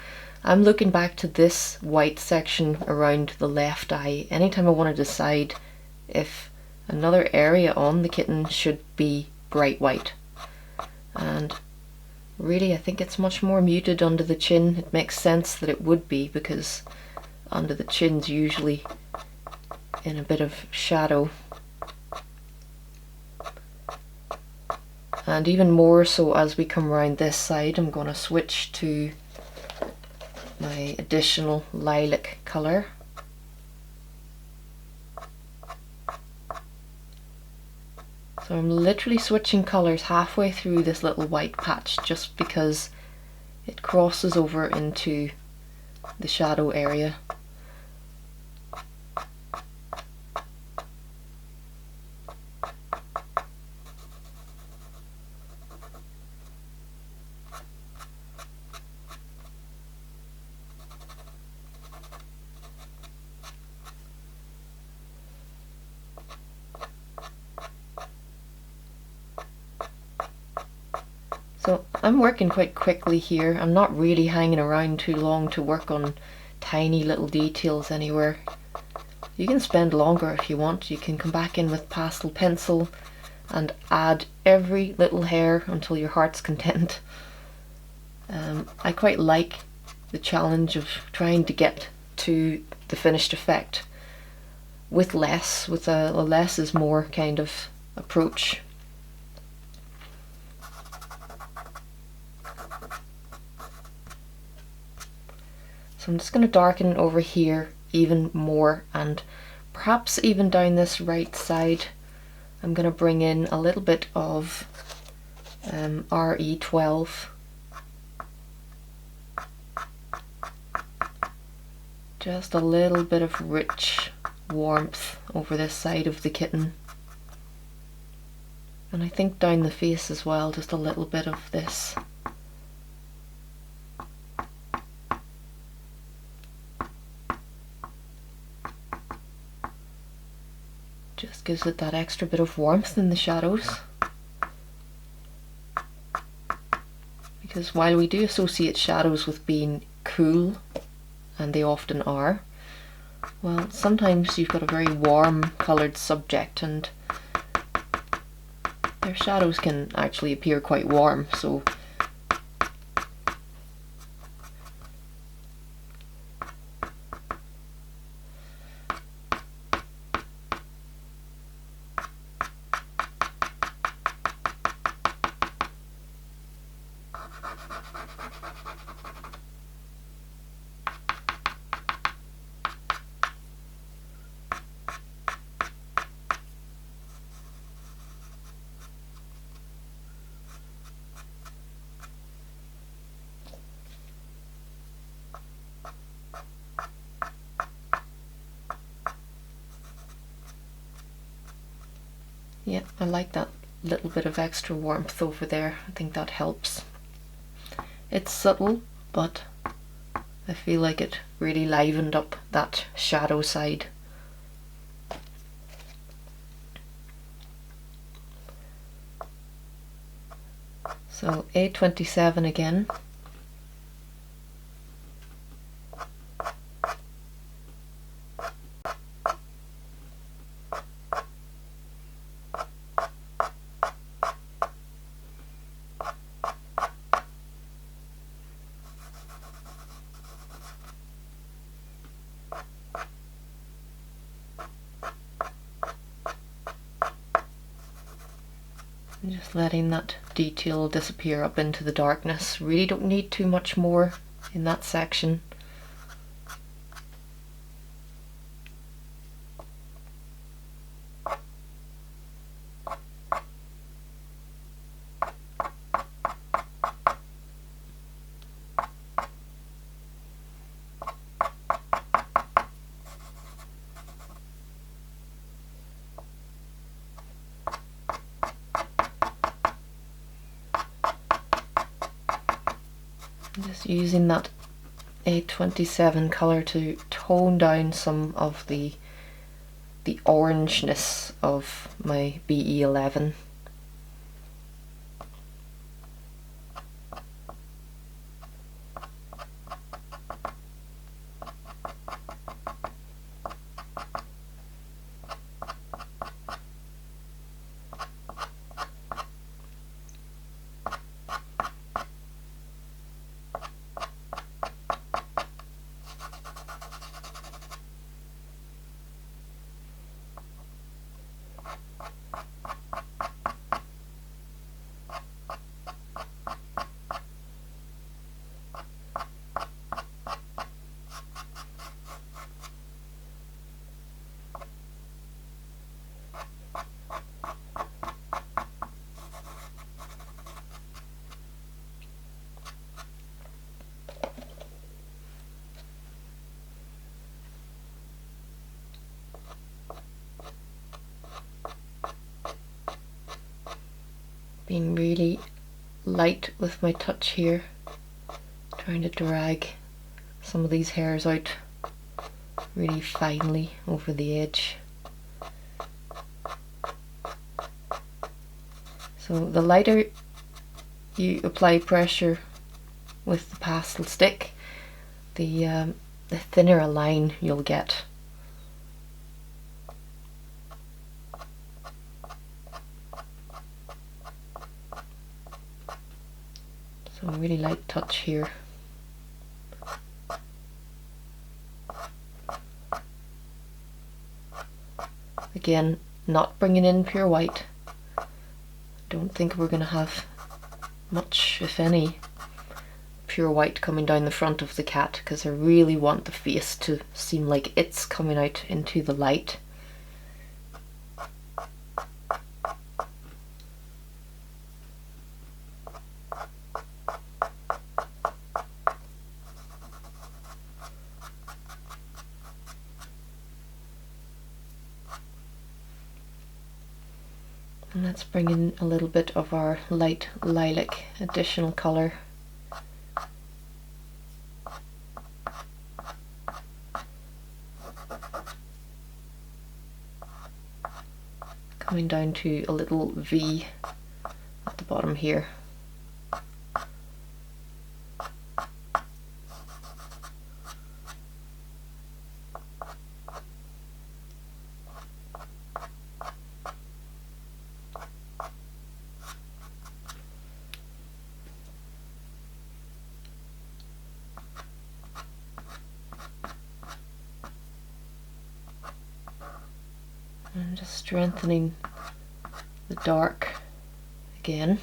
I'm looking back to this white section around the left eye anytime I want to decide if another area on the kitten should be bright white. And really I think it's much more muted under the chin. It makes sense that it would be, because under the chin's usually in a bit of shadow. And even more so as we come around this side, I'm going to switch to my additional lilac colour. So I'm literally switching colours halfway through this little white patch just because it crosses over into the shadow area. So I'm working quite quickly here. I'm not really hanging around too long to work on tiny little details anywhere. You can spend longer if you want. You can come back in with pastel pencil and add every little hair until your heart's content. I quite like the challenge of trying to get to the finished effect with less, with a less is more kind of approach. So I'm just going to darken over here even more, and perhaps even down this right side I'm going to bring in a little bit of RE12. Just a little bit of rich warmth over this side of the kitten. And I think down the face as well, just a little bit of this. Just gives it that extra bit of warmth in the shadows. Because while we do associate shadows with being cool, and they often are, well, sometimes you've got a very warm coloured subject and their shadows can actually appear quite warm, so yeah, I like that little bit of extra warmth over there. I think that helps. It's subtle, but I feel like it really livened up that shadow side. So A27 again. Just letting that detail disappear up into the darkness. Really don't need too much more in that section. Just using that A27 colour to tone down some of the orangeness of my BE11. Being really light with my touch here, trying to drag some of these hairs out really finely over the edge. So the lighter you apply pressure with the pastel stick, the thinner a line you'll get. So a really light touch here. Again, not bringing in pure white. Don't think we're going to have much, if any, pure white coming down the front of the cat, because I really want the face to seem like it's coming out into the light. And let's bring in a little bit of our light lilac additional colour. Coming down to a little V at the bottom here. And just strengthening the dark again.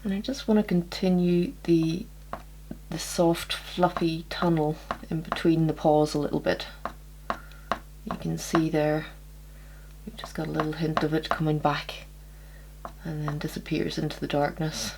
And I just want to continue the soft fluffy tunnel in between the paws a little bit. You can see there we've just got a little hint of it coming back and then disappears into the darkness.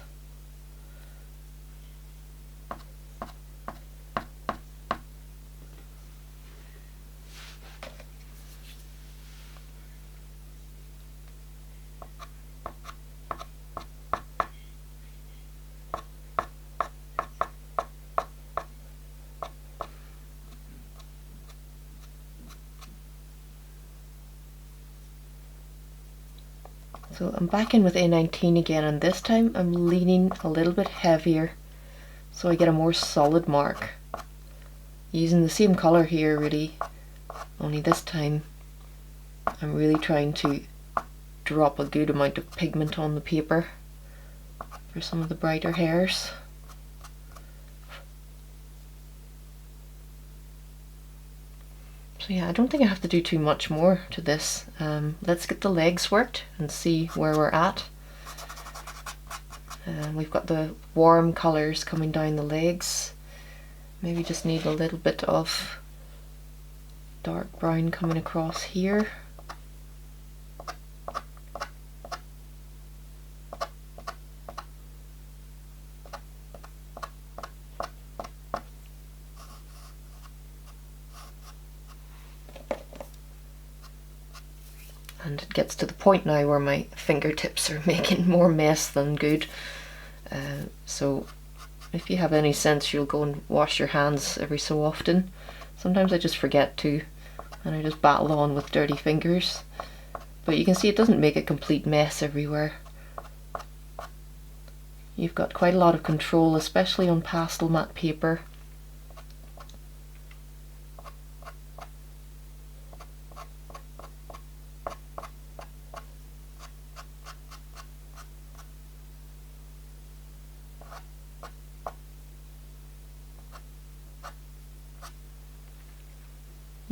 So I'm back in with A19 again, and this time I'm leaning a little bit heavier so I get a more solid mark. Using the same colour here really, only this time I'm really trying to drop a good amount of pigment on the paper for some of the brighter hairs. So yeah, I don't think I have to do too much more to this. Let's get the legs worked and see where we're at. We've got the warm colours coming down the legs. Maybe just need a little bit of dark brown coming across here. And it gets to the point now where my fingertips are making more mess than good. So if you have any sense, you'll go and wash your hands every so often. Sometimes I just forget to, and I just battle on with dirty fingers. But you can see it doesn't make a complete mess everywhere. You've got quite a lot of control, especially on pastel matte paper.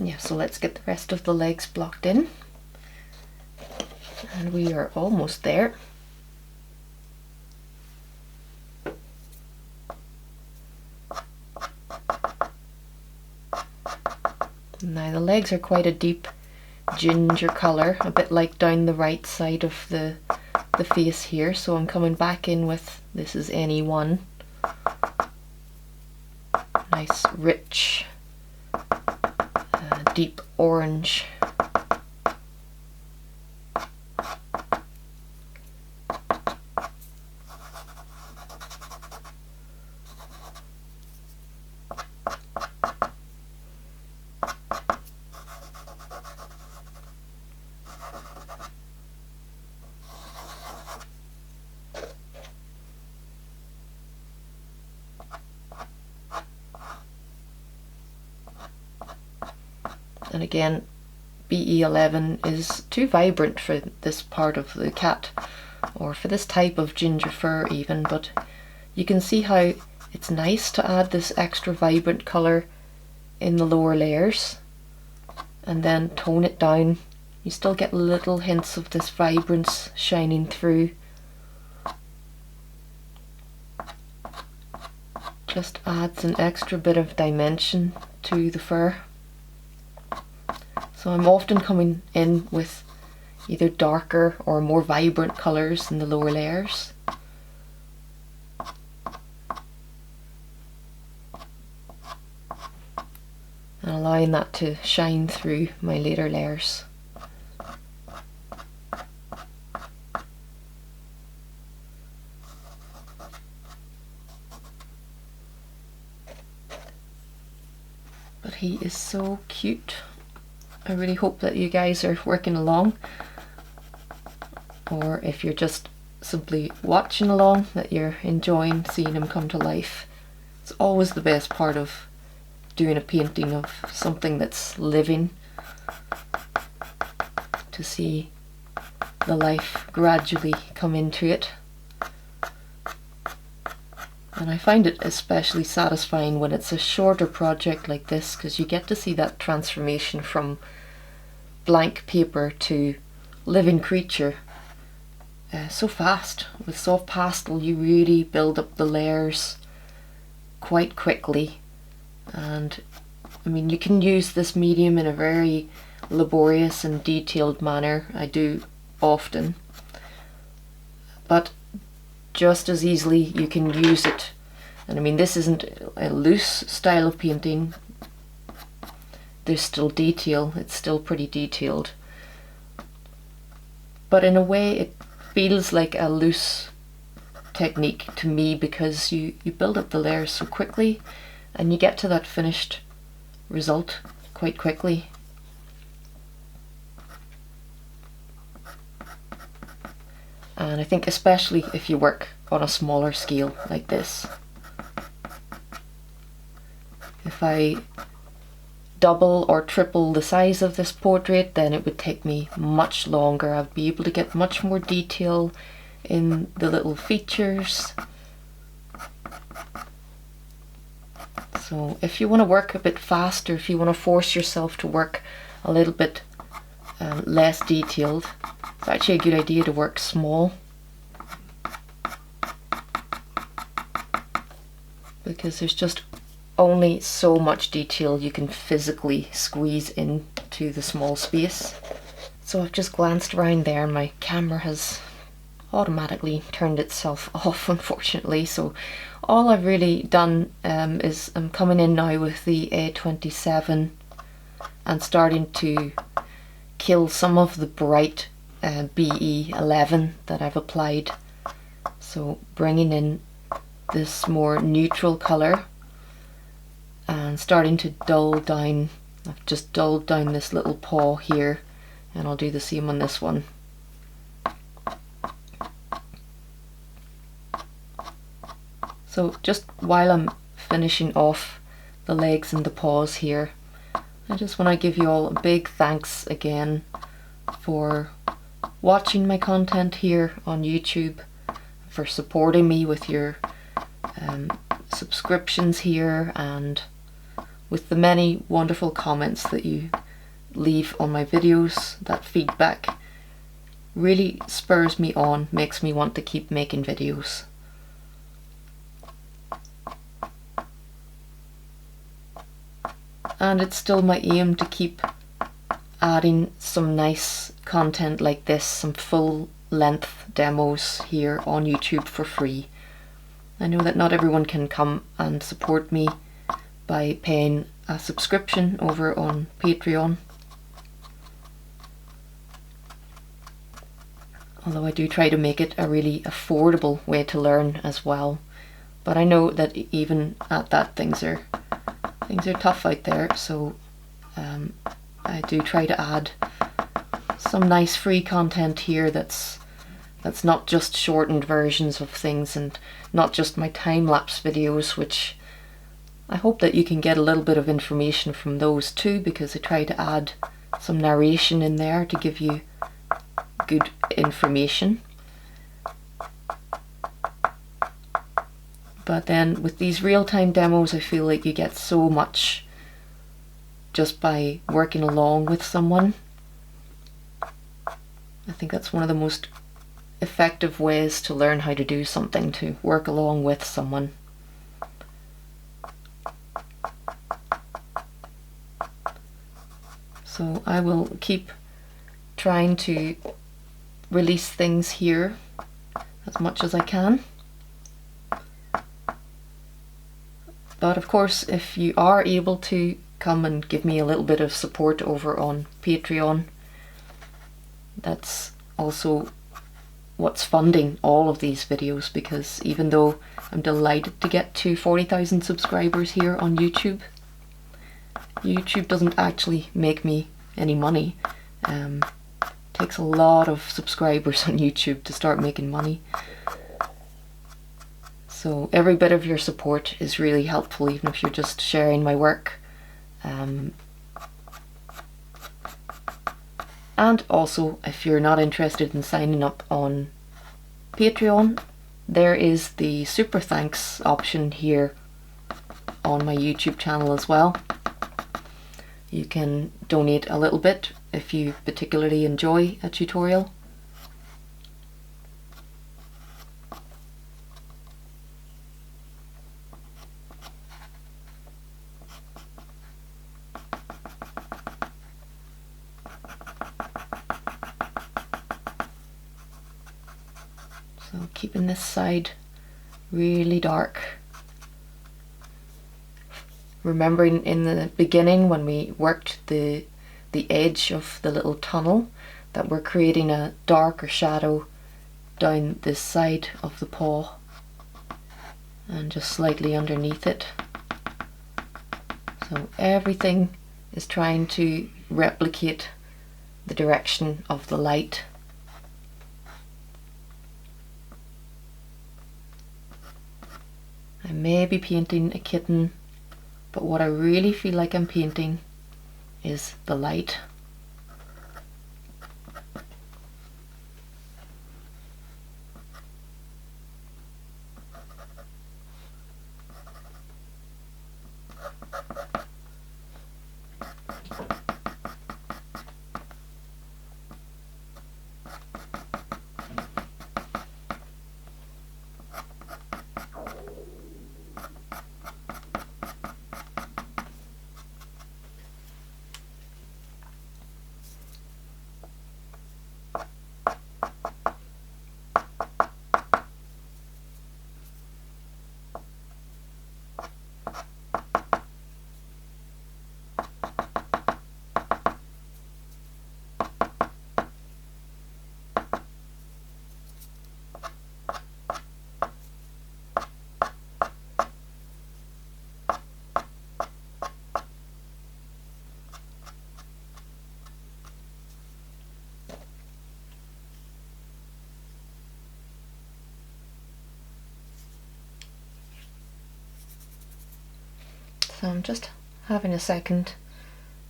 Yeah, so let's get the rest of the legs blocked in. And we are almost there. Now the legs are quite a deep ginger colour, a bit like down the right side of the face here, so I'm coming back in with, this is NE1, nice rich deep orange. And again, BE11 is too vibrant for this part of the cat, or for this type of ginger fur even, but you can see how it's nice to add this extra vibrant colour in the lower layers and then tone it down. You still get little hints of this vibrance shining through. Just adds an extra bit of dimension to the fur. So I'm often coming in with either darker or more vibrant colours in the lower layers. And allowing that to shine through my later layers. But he is so cute. I really hope that you guys are working along, or if you're just simply watching along, that you're enjoying seeing him come to life. It's always the best part of doing a painting of something that's living, to see the life gradually come into it. And I find it especially satisfying when it's a shorter project like this, because you get to see that transformation from blank paper to living creature so fast. With soft pastel you really build up the layers quite quickly, and I mean, you can use this medium in a very laborious and detailed manner. I do often, but just as easily you can use it, and I mean, this isn't a loose style of painting, there's still detail, it's still pretty detailed, but in a way it feels like a loose technique to me, because you build up the layers so quickly and you get to that finished result quite quickly. And I think especially if you work on a smaller scale like this. If I double or triple the size of this portrait, then it would take me much longer. I'd be able to get much more detail in the little features. So if you want to work a bit faster, if you want to force yourself to work a little bit less detailed, it's actually a good idea to work small, because there's just only so much detail you can physically squeeze into the small space. So I've just glanced around there, and my camera has automatically turned itself off, unfortunately. So all I've really done is I'm coming in now with the A27 and starting to kill some of the bright BE11 that I've applied. So bringing in this more neutral colour and starting to dull down. I've just dulled down this little paw here, and I'll do the same on this one. So just while I'm finishing off the legs and the paws here, I just want to give you all a big thanks again for watching my content here on YouTube, for supporting me with your subscriptions here, and with the many wonderful comments that you leave on my videos. That feedback really spurs me on, makes me want to keep making videos. and it's still my aim to keep adding some nice content like this, some full length demos here on YouTube for free. I know that not everyone can come and support me by paying a subscription over on Patreon, although I do try to make it a really affordable way to learn as well. But I know that even at that, things are tough out there, so I do try to add some nice free content here that's not just shortened versions of things, and not just my time-lapse videos, which I hope that you can get a little bit of information from those too, because I try to add some narration in there to give you good information. But then with these real-time demos, I feel like you get so much just by working along with someone. I think that's one of the most effective ways to learn how to do something, to work along with someone. So I will keep trying to release things here as much as I can. But of course, if you are able to come and give me a little bit of support over on Patreon, that's also what's funding all of these videos, because even though I'm delighted to get to 40,000 subscribers here on YouTube, YouTube doesn't actually make me any money. It takes a lot of subscribers on YouTube to start making money. So every bit of your support is really helpful, even if you're just sharing my work. And also, if you're not interested in signing up on Patreon, there is the super thanks option here on my YouTube channel as well. You can donate a little bit if you particularly enjoy a tutorial. So keeping this side really dark. Remembering in the beginning when we worked the edge of the little tunnel that we're creating a darker shadow down this side of the paw and just slightly underneath it. So everything is trying to replicate the direction of the light. I may be painting a kitten, but what I really feel like I'm painting is the light. So I'm just having a second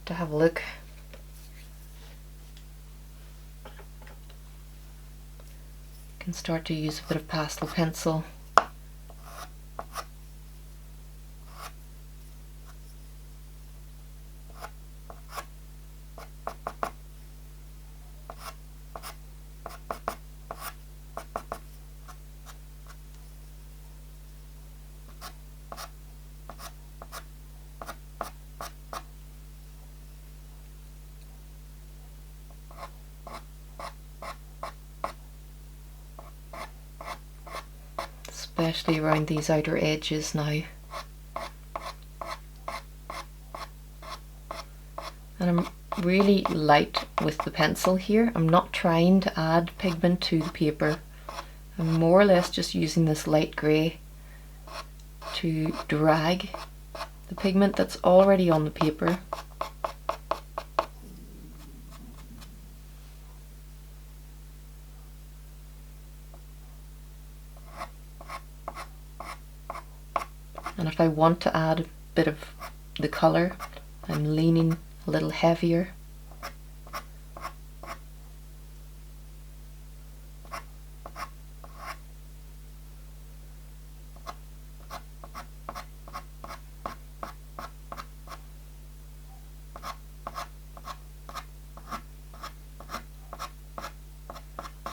to have a look. Can start to use a bit of pastel pencil. especially around these outer edges now. And I'm really light with the pencil here. I'm not trying to add pigment to the paper. I'm more or less just using this light grey to drag the pigment that's already on the paper. And if I want to add a bit of the colour, I'm leaning a little heavier.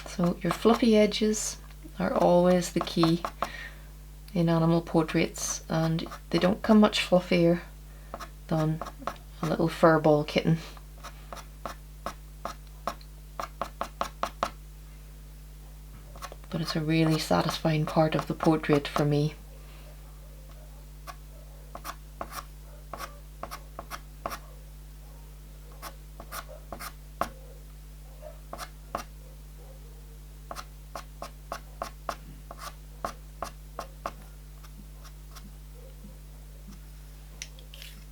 So your fluffy edges are always the key in animal portraits, and they don't come much fluffier than a little furball kitten. But it's a really satisfying part of the portrait for me.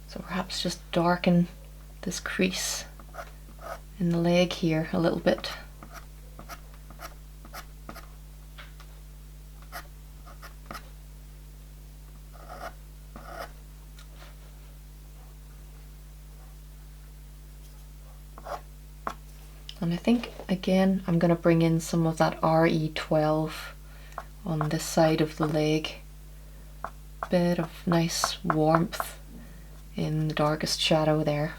So perhaps just darken this crease in the leg here a little bit. And I think again I'm going to bring in some of that RE12 on this side of the leg. Bit of nice warmth in the darkest shadow there.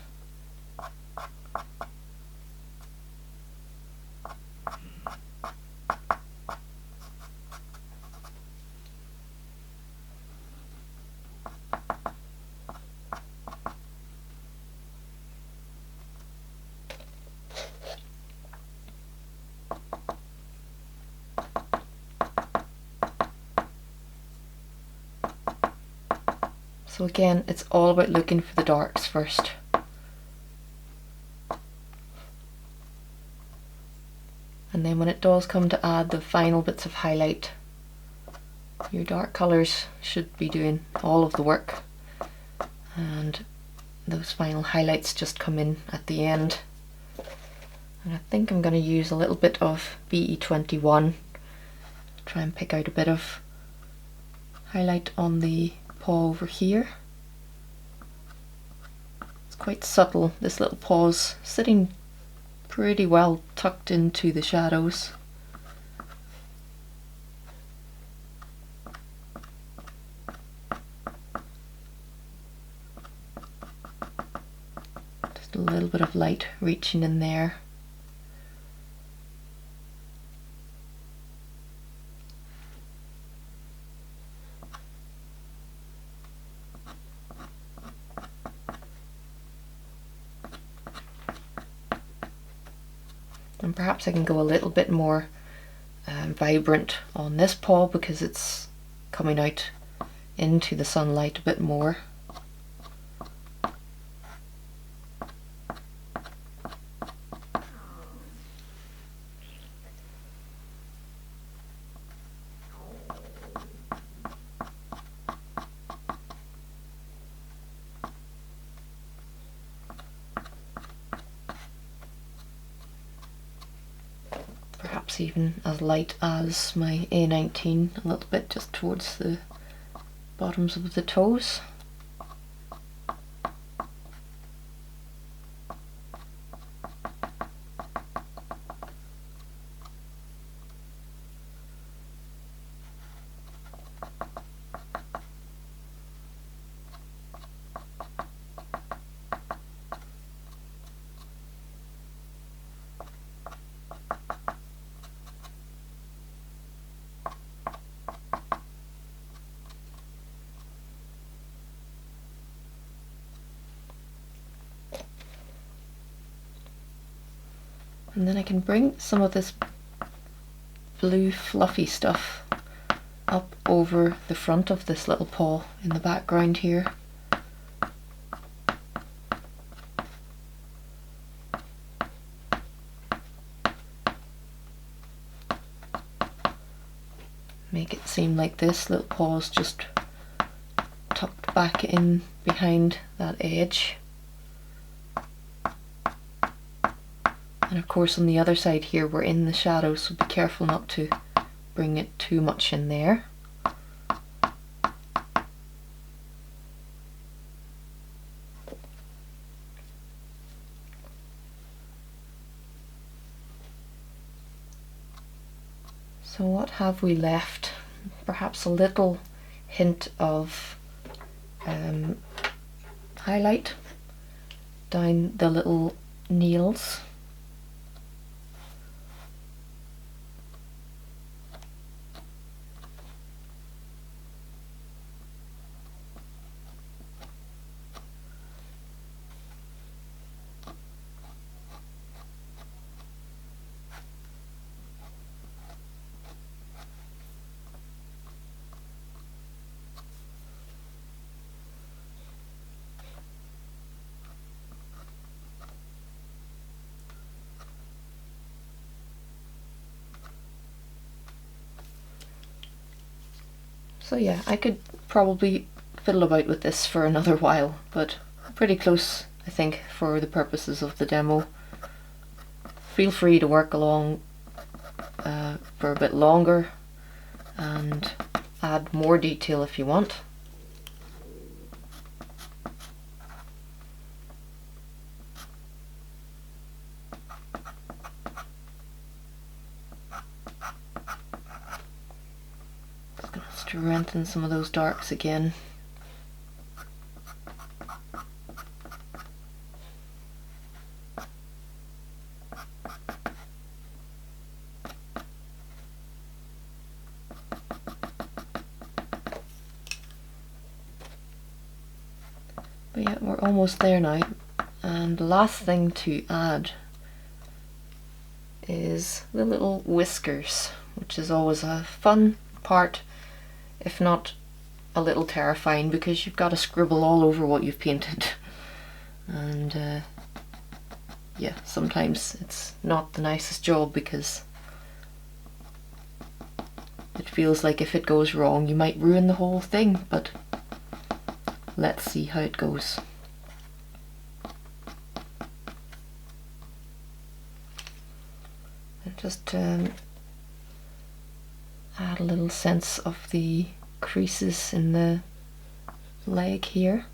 So again, it's all about looking for the darks first. And then when it does come to add the final bits of highlight, your dark colours should be doing all of the work, and those final highlights just come in at the end. And I think I'm going to use a little bit of BE21, try and pick out a bit of highlight on the paw over here. It's quite subtle, this little paw's sitting pretty well tucked into the shadows. Just a little bit of light reaching in there. And perhaps I can go a little bit more vibrant on this paw because it's coming out into the sunlight a bit more. Perhaps even as light as my A19 a little bit, just towards the bottoms of the toes. And then I can bring some of this blue fluffy stuff up over the front of this little paw in the background here. Make it seem like this little paw is just tucked back in behind that edge. And of course on the other side here we're in the shadow, so be careful not to bring it too much in there. So what have we left? Perhaps a little hint of highlight down the little nails. So yeah, I could probably fiddle about with this for another while, but pretty close, I think, for the purposes of the demo. Feel free to work along for a bit longer and add more detail if you want. Strengthen some of those darks again. But yeah, we're almost there now. And the last thing to add is the little whiskers, which is always a fun part, if not a little terrifying, because you've got to scribble all over what you've painted. And yeah, sometimes it's not the nicest job because it feels like if it goes wrong you might ruin the whole thing, but let's see how it goes. And just add a little sense of the creases in the leg here.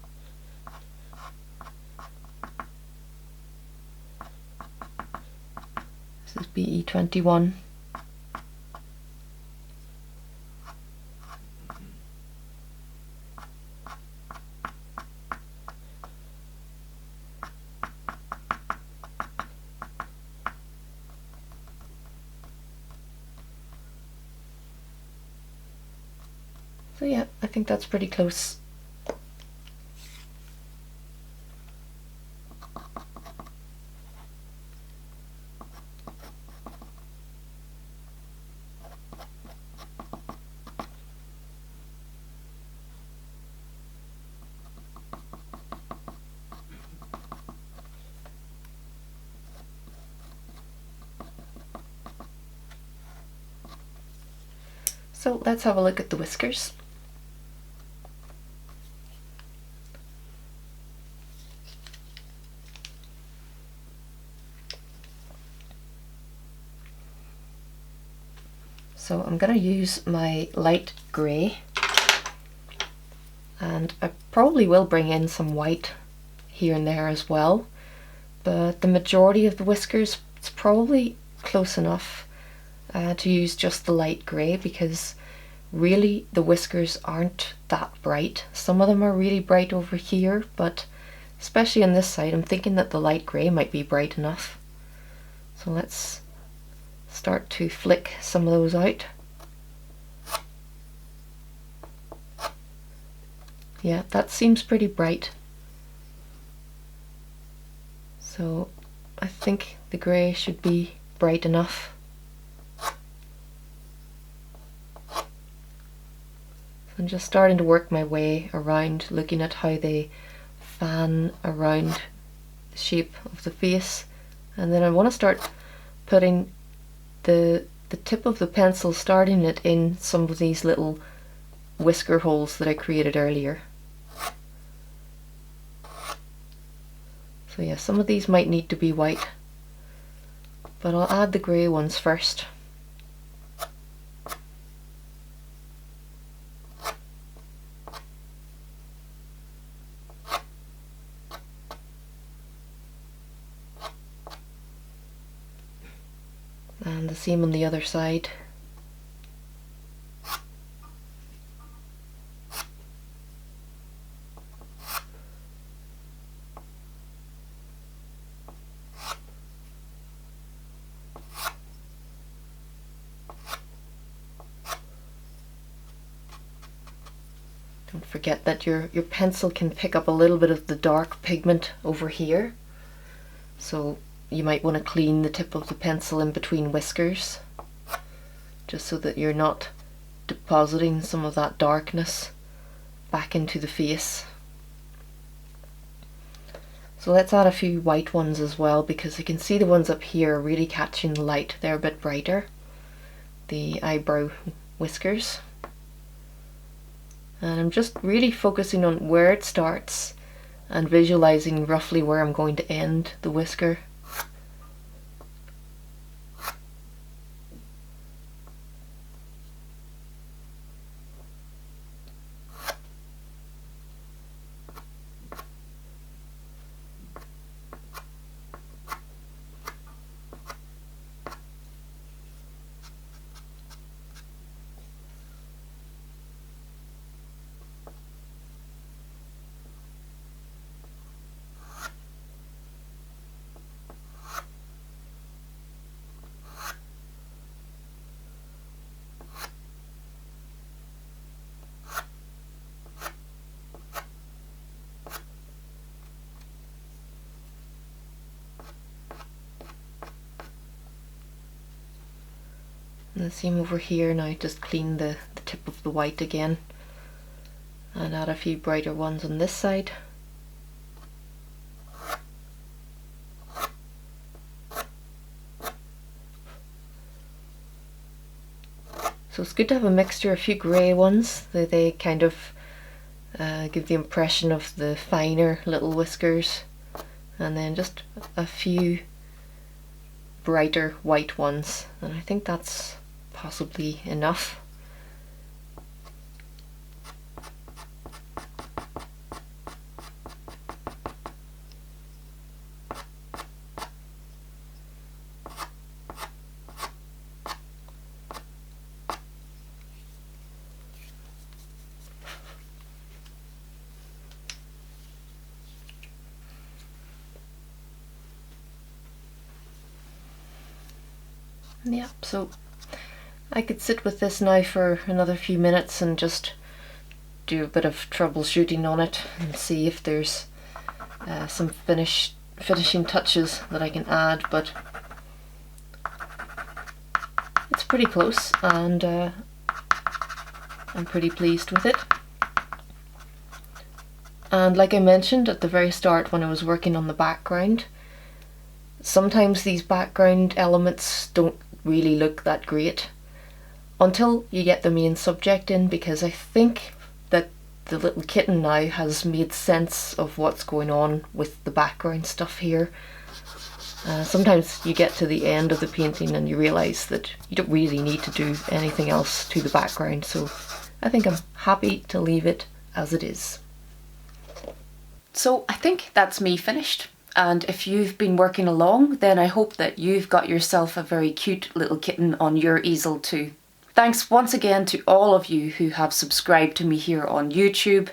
This is BE21. So yeah, I think that's pretty close. So let's have a look at the whiskers. So I'm going to use my light grey, and I probably will bring in some white here and there as well, but the majority of the whiskers, it's probably close enough to use just the light grey, because really the whiskers aren't that bright. Some of them are really bright over here, but especially on this side I'm thinking that the light grey might be bright enough. So let's start to flick some of those out. Yeah, that seems pretty bright. So I think the grey should be bright enough. I'm just starting to work my way around, looking at how they fan around the shape of the face, and then I want to start putting the tip of the pencil, starting it in some of these little whisker holes that I created earlier. So yeah, some of these might need to be white, but I'll add the grey ones first. And the same on the other side. Don't forget that your pencil can pick up a little bit of the dark pigment over here, so you might want to clean the tip of the pencil in between whiskers, just so that you're not depositing some of that darkness back into the face. So let's add a few white ones as well, because you can see the ones up here are really catching the light. They're a bit brighter, the eyebrow whiskers. And I'm just really focusing on where it starts and visualizing roughly where I'm going to end the whisker. And the same over here. Now just clean the tip of the white again and add a few brighter ones on this side. So it's good to have a mixture, a few grey ones. They kind of give the impression of the finer little whiskers, and then just a few brighter white ones, and I think that's possibly enough. Yeah, so I could sit with this now for another few minutes and just do a bit of troubleshooting on it and see if there's some finishing touches that I can add, but it's pretty close, and I'm pretty pleased with it. And like I mentioned at the very start when I was working on the background, sometimes these background elements don't really look that great until you get the main subject in, because I think that the little kitten now has made sense of what's going on with the background stuff here. Sometimes you get to the end of the painting and you realise that you don't really need to do anything else to the background, so I think I'm happy to leave it as it is. So I think that's me finished, and if you've been working along, then I hope that you've got yourself a very cute little kitten on your easel too. Thanks once again to all of you who have subscribed to me here on YouTube.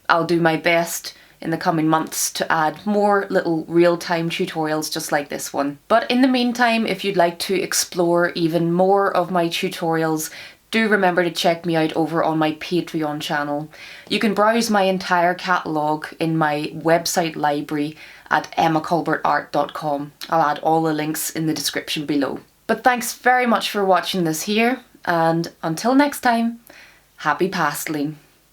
I'll do my best in the coming months to add more little real-time tutorials just like this one. But in the meantime, if you'd like to explore even more of my tutorials, do remember to check me out over on my Patreon channel. You can browse my entire catalogue in my website library at emmaculbertart.com. I'll add all the links in the description below. But thanks very much for watching this here, and until next time, happy pasteling.